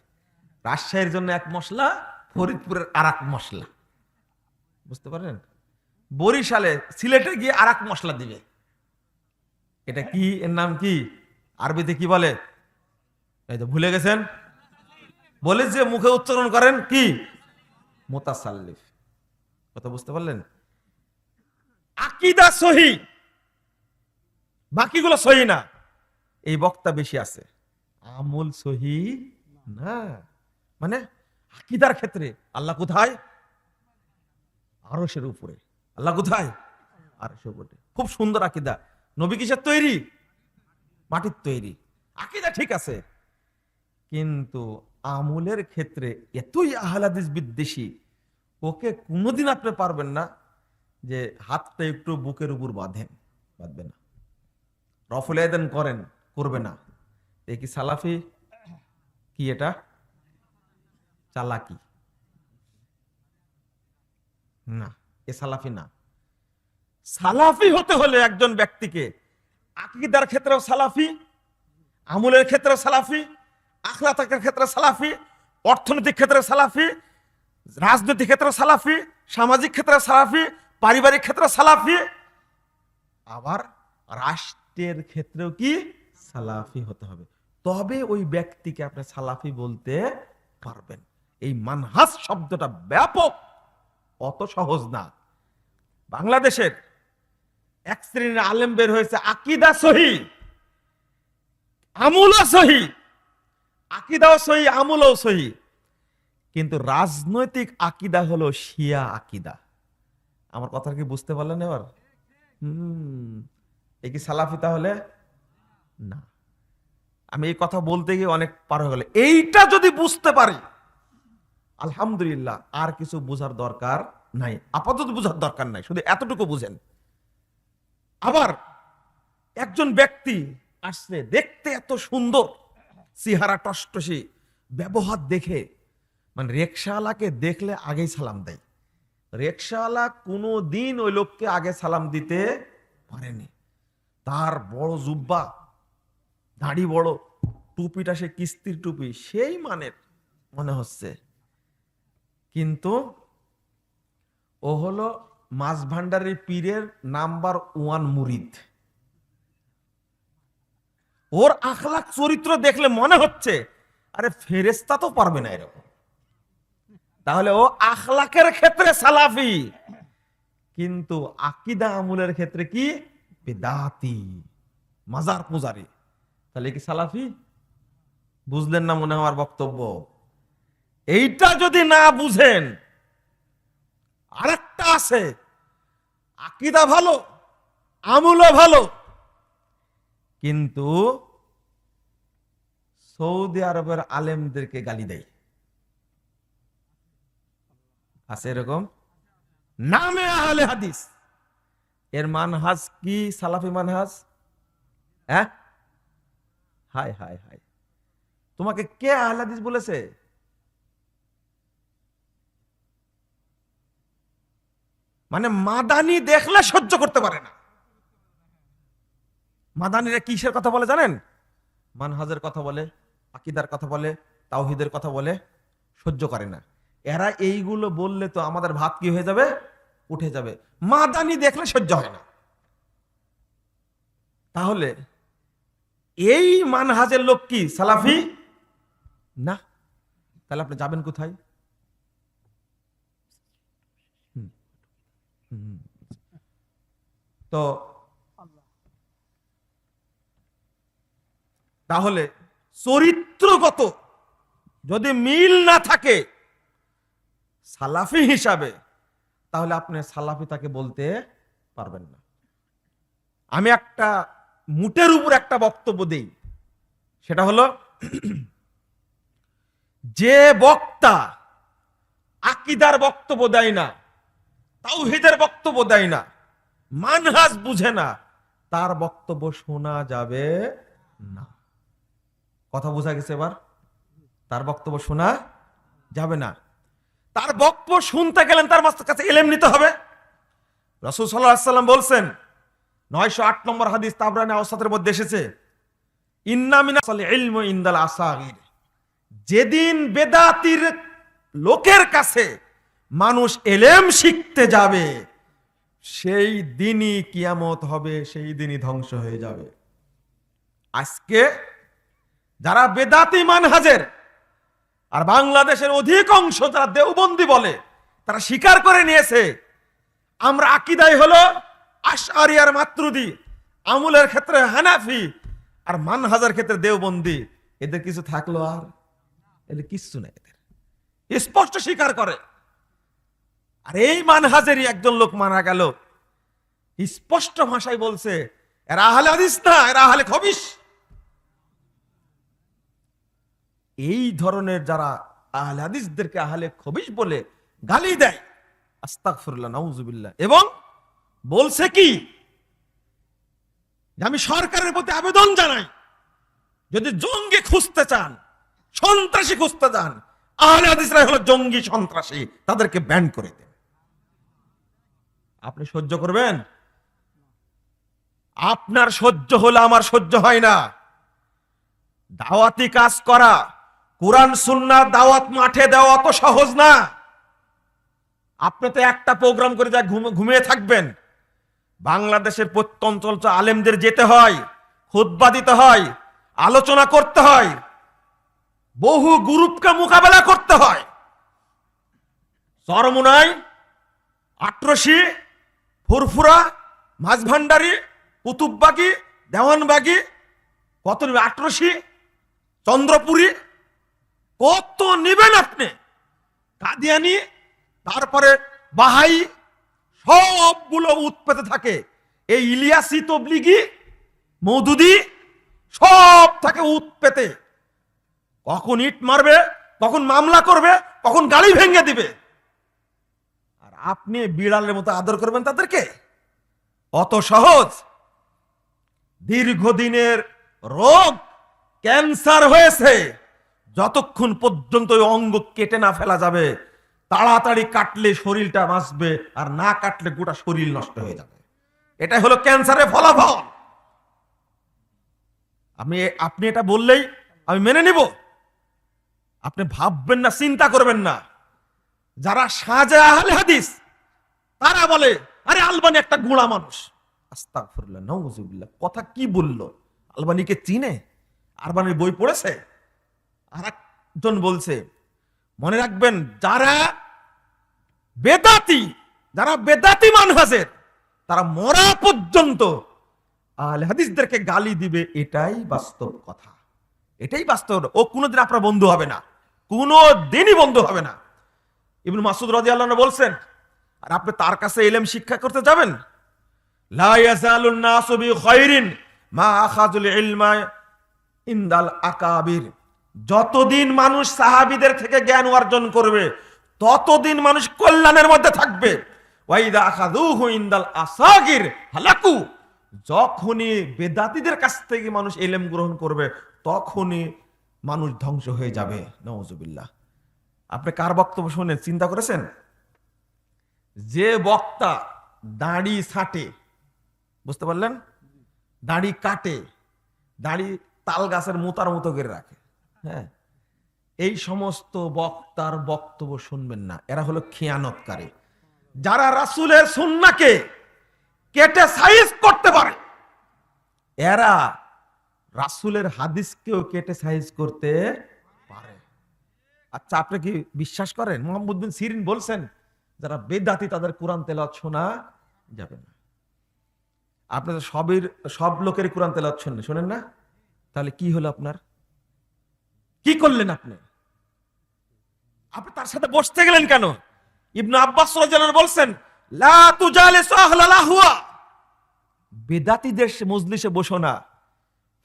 রাজশাহীর জন্য এক মশলা, ফরিদপুরের আর এক মশলা, বুঝতে পারেন? বরিশালে সিলেটে গিয়ে আর এক মশলা দিবে। এটা কি, এর নাম কি, আরবিতে কি বলে? এই তো ভুলে গেছেন। বলে যে মুখে উচ্চারণ করেন কি, মুতাসাল্লিফ। কথা বুঝতে পারলেন? আকীদা সহি, বাকিগুলো সহি না, এই বক্তা বেশি আছে। আমল সহি না। মানে আকীদার ক্ষেত্রে আল্লাহ কোথায়? আরশের উপরে। আল্লাহ কোথায়? আরশের উপরে। খুব সুন্দর আকীদা। নবী কিসের তৈরি? মাটির তৈরি। আকীদা ঠিক আছে, কিন্তু আমলের ক্ষেত্রে এতই আহলে হাদিস বিদ্বেষী, ওকে কোনোদিন আপনি পারবেন না যে হাতটা একটু বুকের উপর বাঁধেন, বাঁধবে না। রফুল ইয়াদান করেন, করবে না। এই কি সালাফি? কি এটা? চালাকি না, এ সালাফি না। সালাফি হতে হলে একজন ব্যক্তিকে আকীদার ক্ষেত্রেও সালাফি, আমলের ক্ষেত্রেও সালাফি, আখলাকের ক্ষেত্রে সালাফি, অর্থনৈতিক ক্ষেত্রে সালাফি, রাজনৈতিক ক্ষেত্রে সালাফি, সামাজিক ক্ষেত্রে সালাফি, পারিবারিক ক্ষেত্রে সালাফি, আবার রাষ্ট্রের ক্ষেত্রেও কি সালাফি হতে হবে। তবে ওই ব্যক্তিকে আপনি সালাফি বলতে পারবেন। এই মানহাজ শব্দটা ব্যাপক, অত সহজ না। বাংলাদেশের এক শ্রেণীর আলেম বের হয়েছে, আকীদা সহি, আমলও সহি, আকীদাও সহি, আমলও সহি, কিন্তু রাজনৈতিক আকীদা হলো শিয়া আকীদা। আমার কথা কি বুঝতে পারলেন এবার? এ কি সালাফি তাহলে? না। আমি এই কথা বলতে গিয়ে অনেক পার হয়ে গেল। এইটা যদি বুঝতে পারি আলহামদুলিল্লাহ, আর কিছু বোঝার দরকার নাই, আপাতত বোঝার দরকার নাই, শুধু এতটুকু বুঝেন। আবার একজন ব্যক্তি আসছে, দেখতে এত সুন্দর, চেহারা টসটসি, ব্যবহার দেখে, মানে রিকশাওয়ালাকে দেখলে আগেই সালাম দেয়। রিকশাওয়ালা কোনো দিন ওই লোককে আগে সালাম দিতে পারেনি। তার বড় জুব্বা, দাড়ি বড়, টুপিটা সে কিস্তির টুপি, সেই মানের মনে হচ্ছে, কিন্তু ও হলো মাছ ভান্ডারের পীরের নাম্বার 1 মুরিদ। ওর আখলাক চরিত্র দেখলে মনে হচ্ছে আরে ফেরেশতা তো পারবে না এরকম। তাহলে ও আখলাকের ক্ষেত্রে সালাফি, কিন্তু আকীদা আমলের ক্ষেত্রে কি বিদআতি, মাজার পূজারি। তাহলে কি সালাফি? বুঝলেন না মনে হয় আমার বক্তব্য? এইটা যদি না বুঝেন, আরেকটা আছে, আকীদা ভালো, আমলও ভালো, কিন্তু সৌদি আরবের আলেমদেরকে গালি দেয়। আছে এরকম, নামে আহলে হাদিস। এর মানহাজ কি সালাফি মানহাজ? হ্যাঁ, হায় হায় হায়, তোমাকে কে আহলে হাদিস বলেছে? মানে মাদানি দেখলে সহ্য করতে পারে না। মাদানিরা কিসের কথা বলে জানেন? মানহাজের কথা বলে, আকীদার কথা বলে, তাওহীদের কথা বলে, সহ্য করে না। এরা এইগুলো বললে তো আমাদের ভাত কি হয়ে যাবে? উঠে যাবে। মাদানি দেখলে সহ্য হয় না। তাহলে এই মানহাজের লোক কি সালাফি না? তাহলে আপনি যাবেন কোথায়? তো তাহলে চরিত্রগত যদি মিল না থাকে সালাফি হিসাবে, তাহলে আপনি সালাফি তাকে বলতে পারবেন না। আমি একটা মুটের উপর একটা বক্তব্য দেই, সেটা হলো যে বক্তা আকীদার বক্তব্য দেয় না, তাওহীদের বক্তব্য দেয় না, মানহাজ বুঝে না, তার বক্তব্য শোনা যাবে না। কথা বোঝা গেছে এবার? তার বক্তব্য শোনা যাবে না। তার বক্তব্য শুনতে গেলেন তার কাছে ইলম নিতে হবে। রাসূল সাল্লাল্লাহু আলাইহি ওয়াসাল্লাম বলছেন, 908 নম্বর হাদিস তাবরানী আওসাতের মধ্যে এসেছে, ইন্না মিনাল ইলমি ইনদাল আসাগির। যেদিন বেদাতির লোকের কাছে মানুষ ইলম শিখতে যাবে, সেই দিনই কিয়ামত হবে, সেই দিনই ধ্বংস হয়ে যাবে। আজকে যারা বেদাতি মানহাজের, আর বাংলাদেশের অধিকাংশ যারা দেওবন্দি বলে, তারা স্বীকার করে নিয়েছে আমরা আকীদায় হলো আশআরী আর মাতুরিদি, আমলের ক্ষেত্রে হানাফি, আর মানহাজের ক্ষেত্রে দেওবন্দি। এদের কিছু থাকলো আর? এদের কিচ্ছু নেই, এদের স্পষ্ট স্বীকার করে। আর এই মানহাজেরই একজন লোক মারা গেল, স্পষ্ট ভাষায় বলছে এরা আহলে হাদিস না, এরা আহলে খবিস। এই ধরনের যারা আহলে হাদিসদেরকে আহলে খবিস বলে গালি দেয়, আস্তাগফিরুল্লাহ, নাউজুবিল্লাহ, এবং বলছে কি যে আমি সরকারের প্রতি আবেদন জানাই, যদি জঙ্গি খুঁজতে চান, সন্ত্রাসী খুঁজতে চান, আহলে হাদিসরা হলো জঙ্গি সন্ত্রাসী, তাদেরকে ব্যান করে দেন। আপনি সহ্য করবেন? আপনার সহ্য হলে আমার সহ্য হয় না। দাওয়াতি কাজ করা, কোরআন সুন্নাহ দাওয়াত মাঠে দেওয়া অত সহজ না। আপনি তো একটা প্রোগ্রাম করে যা ঘুমিয়ে থাকবেন। বাংলাদেশের প্রত্যন্ত অঞ্চল আলেমদের যেতে হয়, খুতবা দিতে হয়, আলোচনা করতে হয়, বহু গ্রুপকে মোকাবেলা করতে হয়। চরমুনাই, আটরশি, ফুরফুরা, মাঝভান্ডারি, কুতুববাগী, দেওয়ানবাগী, কত আটরশি, চন্দ্রপুরী, কত নিবেন আপনি? কাদিয়ানি, তারপরে বাহাই, সবগুলো উৎপেতে থাকে। এই ইলিয়াসি, তবলিগি, মওদুদি, সব থাকে উৎপেতে। কখন ইট মারবে, কখন মামলা করবে, কখন গাড়ি ভেঙে দিবে, আর আপনি বিড়ালের মতো আদর করবেন তাদেরকে? অত সহজ? দীর্ঘদিনের রোগ, ক্যান্সার হয়েছে, যতক্ষণ পর্যন্ত ওই অঙ্গ কেটে না ফেলা যাবে, তাড়াতাড়ি কাটলে শরীরটা বাঁচবে, আর না কাটলে গোটা শরীর নষ্ট হয়ে যাবে। এটাই হলো ক্যান্সারের ফলাফল। আপনি এটা বললেই আমি মেনে নিব? আপনি ভাববেন না, চিন্তা করবেন না। যারা সাজে আহলে হাদিস, তারা বলে আরে আলবানি একটা গুঁড়া মানুষ। আস্তাগফিরুল্লাহ, নাউজুবিল্লাহ, কথা কি বললো? আলবানিকে চিনে? আলবানির বই পড়েছে? আর একজন বলছে, মনে রাখবেন, যারা বেদাতি, যারা বেদাতি মানহাজের, তারা মরা পর্যন্ত আহলে হাদিসদেরকে গালি দিবে। এটাই বাস্তব কথা, এটাই বাস্তব। ও কোনোদিন আপনার বন্ধু হবে না, কোনোদিনই বন্ধু হবে না। ইবনে মাসউদ রাদিয়াল্লাহু আনহু বলছেন, আর আপনি তার কাছে ইলম শিক্ষা করতে যাবেন, লা ইয়াজালুন নাসু বিখাইরিন মা আখাযুল ইলমা ইনদাল আকাবির। যতদিন মানুষ সাহাবীদের থেকে জ্ঞান অর্জন করবে, ততদিন মানুষ কল্যাণের মধ্যে থাকবে। ওয়াইদা আখাযুহু ইনদাল আসাগির হালাকু। যখনই বেদাতীদের কাছ থেকে মানুষ ইলম গ্রহণ করবে, তখনই মানুষ ধ্বংস হয়ে যাবে। নাউজুবিল্লাহ। আপনি কার বক্তব্য শুনেন চিন্তা করেছেন? যে বক্তা দাড়ি ছাঁটে, বুঝতে পারলেন, দাড়ি কাটে, দাড়ি তাল গাছের মোতার মতো করে রাখে, হ্যাঁ, এই সমস্ত বক্তার বক্তব্য শুনবেন না। এরা হলো খেয়ানতকারী। যারা রাসূলের সুন্নাহকে কেটে সাইজ করতে পারে, এরা রাসূলের হাদিসকেও কেটে সাইজ করতে পারে। আচ্ছা, আপনি কি বিশ্বাস করেন? মুহাম্মদ বিন সিরিন বলছেন, যারা বেদাতি তাদের কোরআন তেলাওয়াত শোনা যাবে না। আপনি তো সব লোকের কোরআন তেলাওয়াত শোনেন না, তাহলে কি হলো আপনার? কি করলেন আপনি? আপনি তার সাথে বসতে গেলেন কেন? ইবনে আব্বাস রাদিয়াল্লাহু আনহু বলছেন, লা তুজালিসু আহলাল আহওয়া। বেদাতীদের মজলিসে বসো না,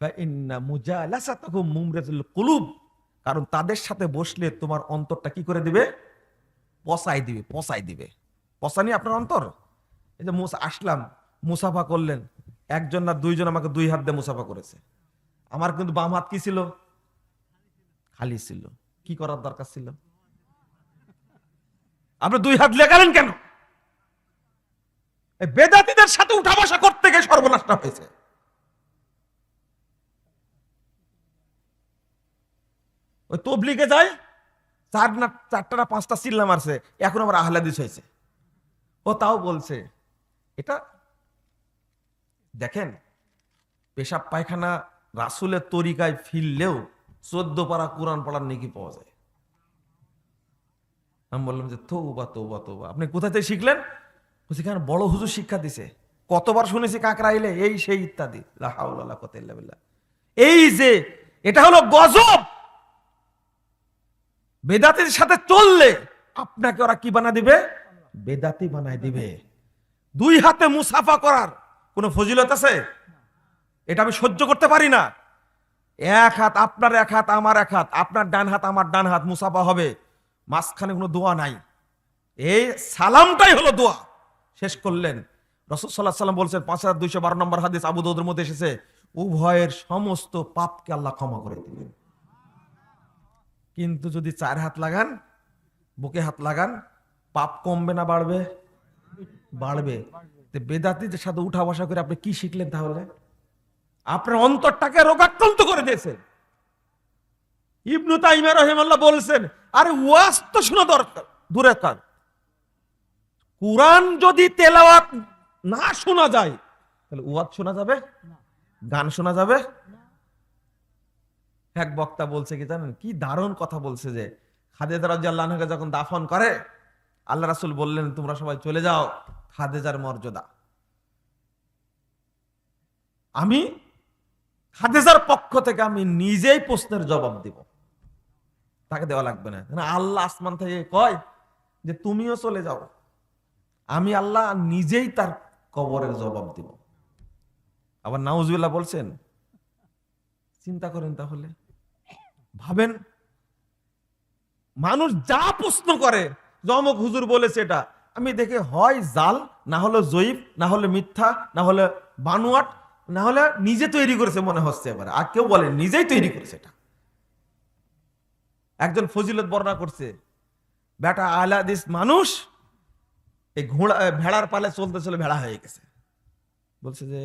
ফা ইন্না মুজালাসাতাহুম মুমরাতুল কুলুব। কারণ তাদের সাথে বসলে তোমার অন্তরটা কি করে দিবে? পচাই দিবে। পচানি আপনার অন্তর। এই যে আসলাম, মুসাফা করলেন, একজন না দুইজন আমাকে 2 হাত দিয়ে মুসাফা করেছে। আমার কিন্তু বাম হাত কি ছিল? খালি ছিল। কি করার দরকার ছিল? আপনি 2 হাত লেগালেন কেন? বেদাতীদের সাথে উঠা বসা করতে গিয়ে সর্বনাশটা হয়েছে। ওই তবলিগে যায়, 4টা না 5টা চিল্লা মারছে, এখন আবার আহলে হাদিস হয়েছে। ও তাও বলছে। এটা দেখেন, পেশাব পায়খানা রাসূলের তরিকায় ফিরলেও 14 পারা কোরআন পড়ার নেকি পাওয়া যায়। আমি বললাম যে তওবা তওবা তওবা। আপনি কোথা থেকে শিখলেন? বলছি কেন, বড় হুজুর শিক্ষা দিছে। কতবার শুনেছি কাকরাইলে এই সেই ইত্যাদি। লা হাওলা ওয়ালা কুওয়াতা ইল্লা বিল্লাহ। এই যে এটা হলো গজব। বেদাতের সাথে চললে আপনাকে ওরা কি বানা দিবে? বেদাতি বানায় দিবে। 2 হাতে মুসাফা করার কোন ফজিলত আছে? এটা আমি সহ্য করতে পারি না। 1 হাত আপনার, 1 হাত আমার, 1 হাত আপনার, ডান হাত আমার, ডান হাত, মুসাফা হবে। মাঝখানে কোনো দোয়া নাই। এই সালামটাই হলো দোয়া। শেষ করলেন। রাসূল সাল্লাল্লাহু আলাইহি ওয়াসাল্লাম বলছেন, 5212 নম্বর হাদিস, আবু দাউদের মধ্যে এসেছে, উভয়ের সমস্ত পাপকে আল্লাহ ক্ষমা করে দিবেন। কিন্তু যদি 4 হাত লাগান, বুকে হাত লাগান, পাপ কমবে না বাড়বে? বাড়বে। বেদাতীদের সাথে উঠা বসা করে আপনি কি শিখলেন তাহলে? আপনার অন্তরটাকে রোগাক্রান্ত করে দিয়েছেন। ইবনে তাইমিয়া রাহিমাহুল্লাহ বলছেন, আরে ওয়াজ তো শোনা দরকার, দূরে থাক, কুরআন যদি তেলাওয়াত না শোনা যায়, তাহলে ওয়াজ শোনা যাবে? গান শোনা যাবে? এক বক্তা বলছে কি জানেন, কি দারুণ কথা বলছে, যে খাদিজা রাদিয়াল্লাহু আনহাকে যখন দাফন করে, আল্লাহ রাসূল বললেন, তোমরা সবাই চলে যাও, খাদিজার মর্যাদা আমি খাদিজার পক্ষ থেকে আমি নিজেই প্রশ্নের জবাব দিব, তাকে দেওয়া লাগবে না। আল্লাহ আসমান থেকে কয় যে তুমিও চলে যাও, আমি আল্লাহ নিজেই তার কবরের জবাব দিব। আবার নাউজুবিল্লাহ বলছেন। চিন্তা করেন তাহলে, ভাবেন, মানুষ যা প্রশ্ন করে, জমক হুজুর বলেছে এটা, আমি দেখে হয় জাল, না হলে জয়ীফ, না হলে মিথ্যা, না হলে বানুয়াট, না হলে নিজে তৈরি করেছে মনে হচ্ছে। এবার আর কেউ বলে নিজেই তৈরি করেছে এটা। একজন ফজিলত বর্ণনা করছে, বেটা আহলে হাদিস মানুষ এই ভেড়ার পালে চলতে চলে ভেড়া হয়ে গেছে। বলছে যে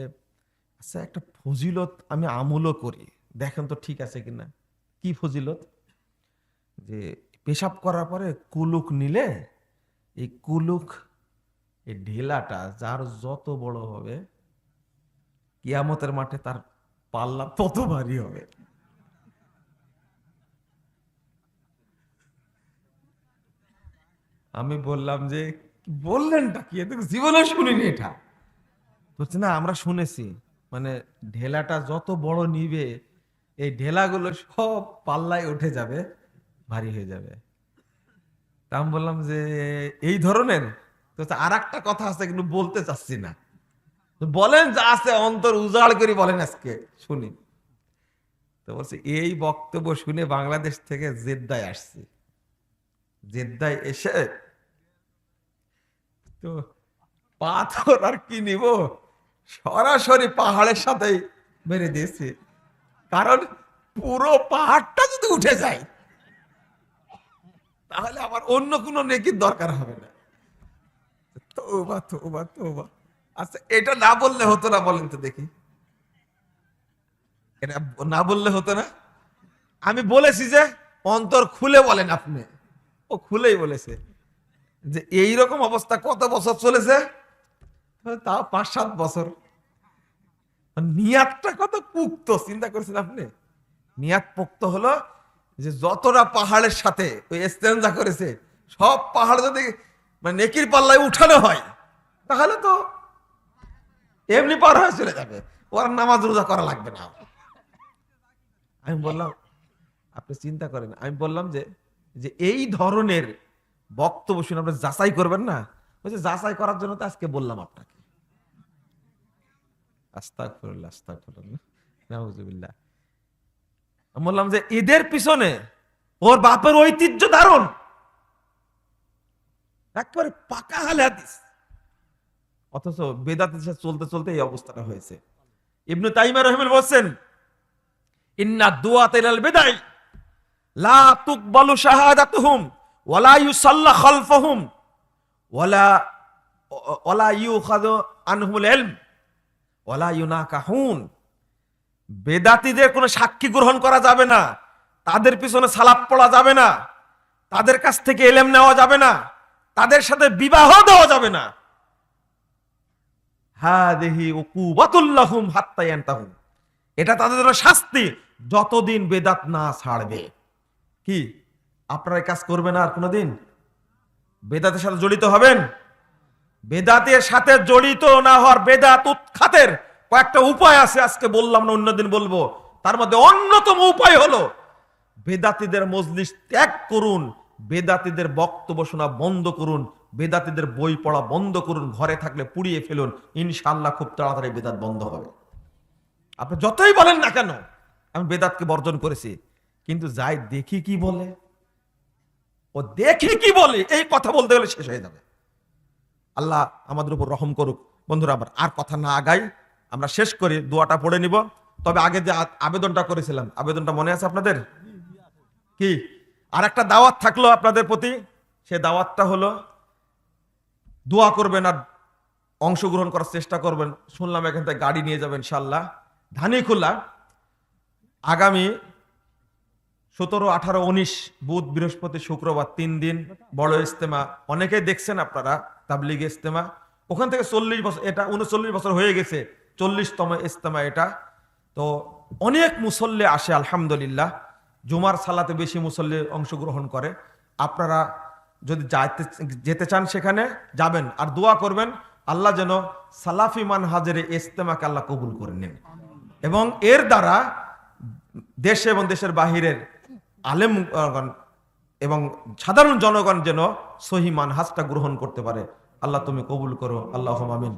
আচ্ছা, একটা ফজিলত আমি আমলও করি, দেখেন তো ঠিক আছে কিনা। কি ফজিলত? যে পেশাব করার পরে কুলুক নিলে, এই কুলুক, এই ঢেলাটা যার যত বড় হবে, কিয়ামতের মাঠে তার পাল্লা তত ভারী হবে। আমি বললাম যে বললেনটা কি, এত জীবনে শুনিনি এটা। বলছে না আমরা শুনেছি, মানে ঢেলাটা যত বড় নিবে এই ঢেলাগুলো সব পাল্লায় উঠে যাবে, ভারী হয়ে যাবে। তা আমি বললাম যে এই ধরনের, তো আর একটা কথা আছে কিন্তু বলতে চাচ্ছি না, তো বলেন যা আছে অন্তর উজাড় করে বলেন আজকে শুনি। তো বলছে এই বক্তব্য শুনে বাংলাদেশ থেকে জেদ্দায় আসছি, জেদ্দায় এসে তো পাথর আর কি নিব, সরাসরি পাহাড়ের সাথেই মেরে দিয়েছি, কারণ পুরো পাহাড়টা যদি উঠে যায় তাহলে আমার অন্য কোনো নেকির দরকার হবে না। তোবা তোবা তোবা। আচ্ছা এটা না বললে হতো না, বলেন তো দেখি, এটা না বললে হতো না? আমি বলেছি যে অন্তর খুলে বলেন আপনি, ও খুলেই বলেছে যে এই রকম অবস্থা কত বছর চলেছে, তাও 5-7 বছর। নিয়াতটা কত পুক্ত চিন্তা করেছেন আপনি? নিয়াত পোক্ত হলো যে যতটা পাহাড়ের সাথে ওই ইস্তেনজা করেছে সব পাহাড় যদি মানে নেকির পাল্লায় উঠানো হয় তাহলে তো এমনি পার হয়ে চলে যাবে, ওর নামাজ রোজা করা লাগবে না। আমি বললাম আপনি চিন্তা করেন, আমি বললাম যে যে এই ধরনের বক্তব্য শুনে আপনি যাচাই করবেন না, বলছে যাচাই করার জন্য তো আজকে বললাম আপনাকে। আস্তাগফিরুল্লাহ আস্তাগফিরুল্লাহ নাউজুবিল্লাহ। আমি বললাম যে ঈদের পিছনে ওর বাপের ঐতিহ্য ধারণ একবারে পাকা হালে হাদিস, অথচ বেদাতের সাথে চলতে চলতে এই অবস্থাটা হয়েছে। ইবনে তাইমিয়া রাহিমাহুল্লাহ বলছেন ইন্না দুআত ইলাল বিদাই লা তুকবালু শাহাদাতুহুম ওয়ালা ইউসাল্লা খালফাহুম ওয়ালা ওয়ালা ইউখাযু আনহুমুল ইলম ওয়ালা ইউনাকাহুন। বেদাতীদের কোনো সাক্ষী গ্রহণ করা যাবে না, তাদের পিছনে সালাত পড়া যাবে না, তাদের কাছ থেকে ইলম নেওয়া যাবে না, তাদের সাথে বিবাহ দেওয়া যাবে না। হাদিহি উকুবাতুল লাহুম হাত্তা ইয়ানতাহু, এটা তাদের জন্য শাস্তি যতদিন বেদাত না ছাড়বে। কি আপনারা এই কাজ করবেন আর কোনোদিন? বেদাতের সাথে জড়িত হবেন? বেদাতের সাথে জড়িত না হওয়ার, বেদাত উৎখাতের কয়েকটা উপায় আছে, আজকে বললাম না অন্যদিন বলবো। তার মধ্যে অন্যতম উপায় হলো বেদাতীদের মজলিস ত্যাগ করুন, বেদাতীদের বক্তব্য শোনা বন্ধ করুন, বেদাতীদের বই পড়া বন্ধ করুন, ঘরে থাকলে পুড়িয়ে ফেলুন, ইনশাআল্লাহ খুব তাড়াতাড়ি বেদাত বন্ধ হবে। আপনি যতই বলেন না কেন আমি বেদাতকে বর্জন করেছি, কিন্তু যাই দেখি কি বলে, ও দেখি কি বলে এই কথা বলতে গেলে শেষ হয়ে যাবে। আল্লাহ আমাদের উপর রহম করুক। বন্ধুরা আবার আর কথা না আগাই, আমরা শেষ করি, দোয়াটা পড়ে নিব। তবে আগে যে আবেদনটা করেছিলাম, আবেদনটা মনে আছে আপনাদের? কি আর একটা দাওয়াত থাকলো আপনাদের প্রতি, সে দাওয়াতটা হলো দোয়া করবেন আর অংশগ্রহণ করার চেষ্টা করবেন। শুনলাম এখান থেকে গাড়ি নিয়ে যাবেন ইনশাআল্লাহ ধানীখোলা, আগামী 17, 18, 19 বুধ বৃহস্পতি শুক্রবার 3 দিন বড় ইজতেমা। অনেকেই দেখছেন আপনারা তাবলীগ ইজতেমা, ওখান থেকে 40 বছর, এটা 39 বছর হয়ে গেছে, 40তম ইজতেমা এটা। তো অনেক মুসল্লি আসে আলহামদুলিল্লাহ, জুমার সালাতে বেশি মুসল্লি অংশগ্রহণ করে। আপনারা যদি যেতে চান সেখানে যাবেন আর দোয়া করবেন আল্লাহ যেন সালাফি মানহাজের ইজতেমাকে আল্লাহ কবুল করে নেন, এবং এর দ্বারা দেশে এবং দেশের বাহিরের আলেমগণ এবং সাধারণ জনগণ যেন সহি মানহাজটা গ্রহণ করতে পারে। আল্লাহ তুমি কবুল করো, আল্লাহুম্মা আমিন।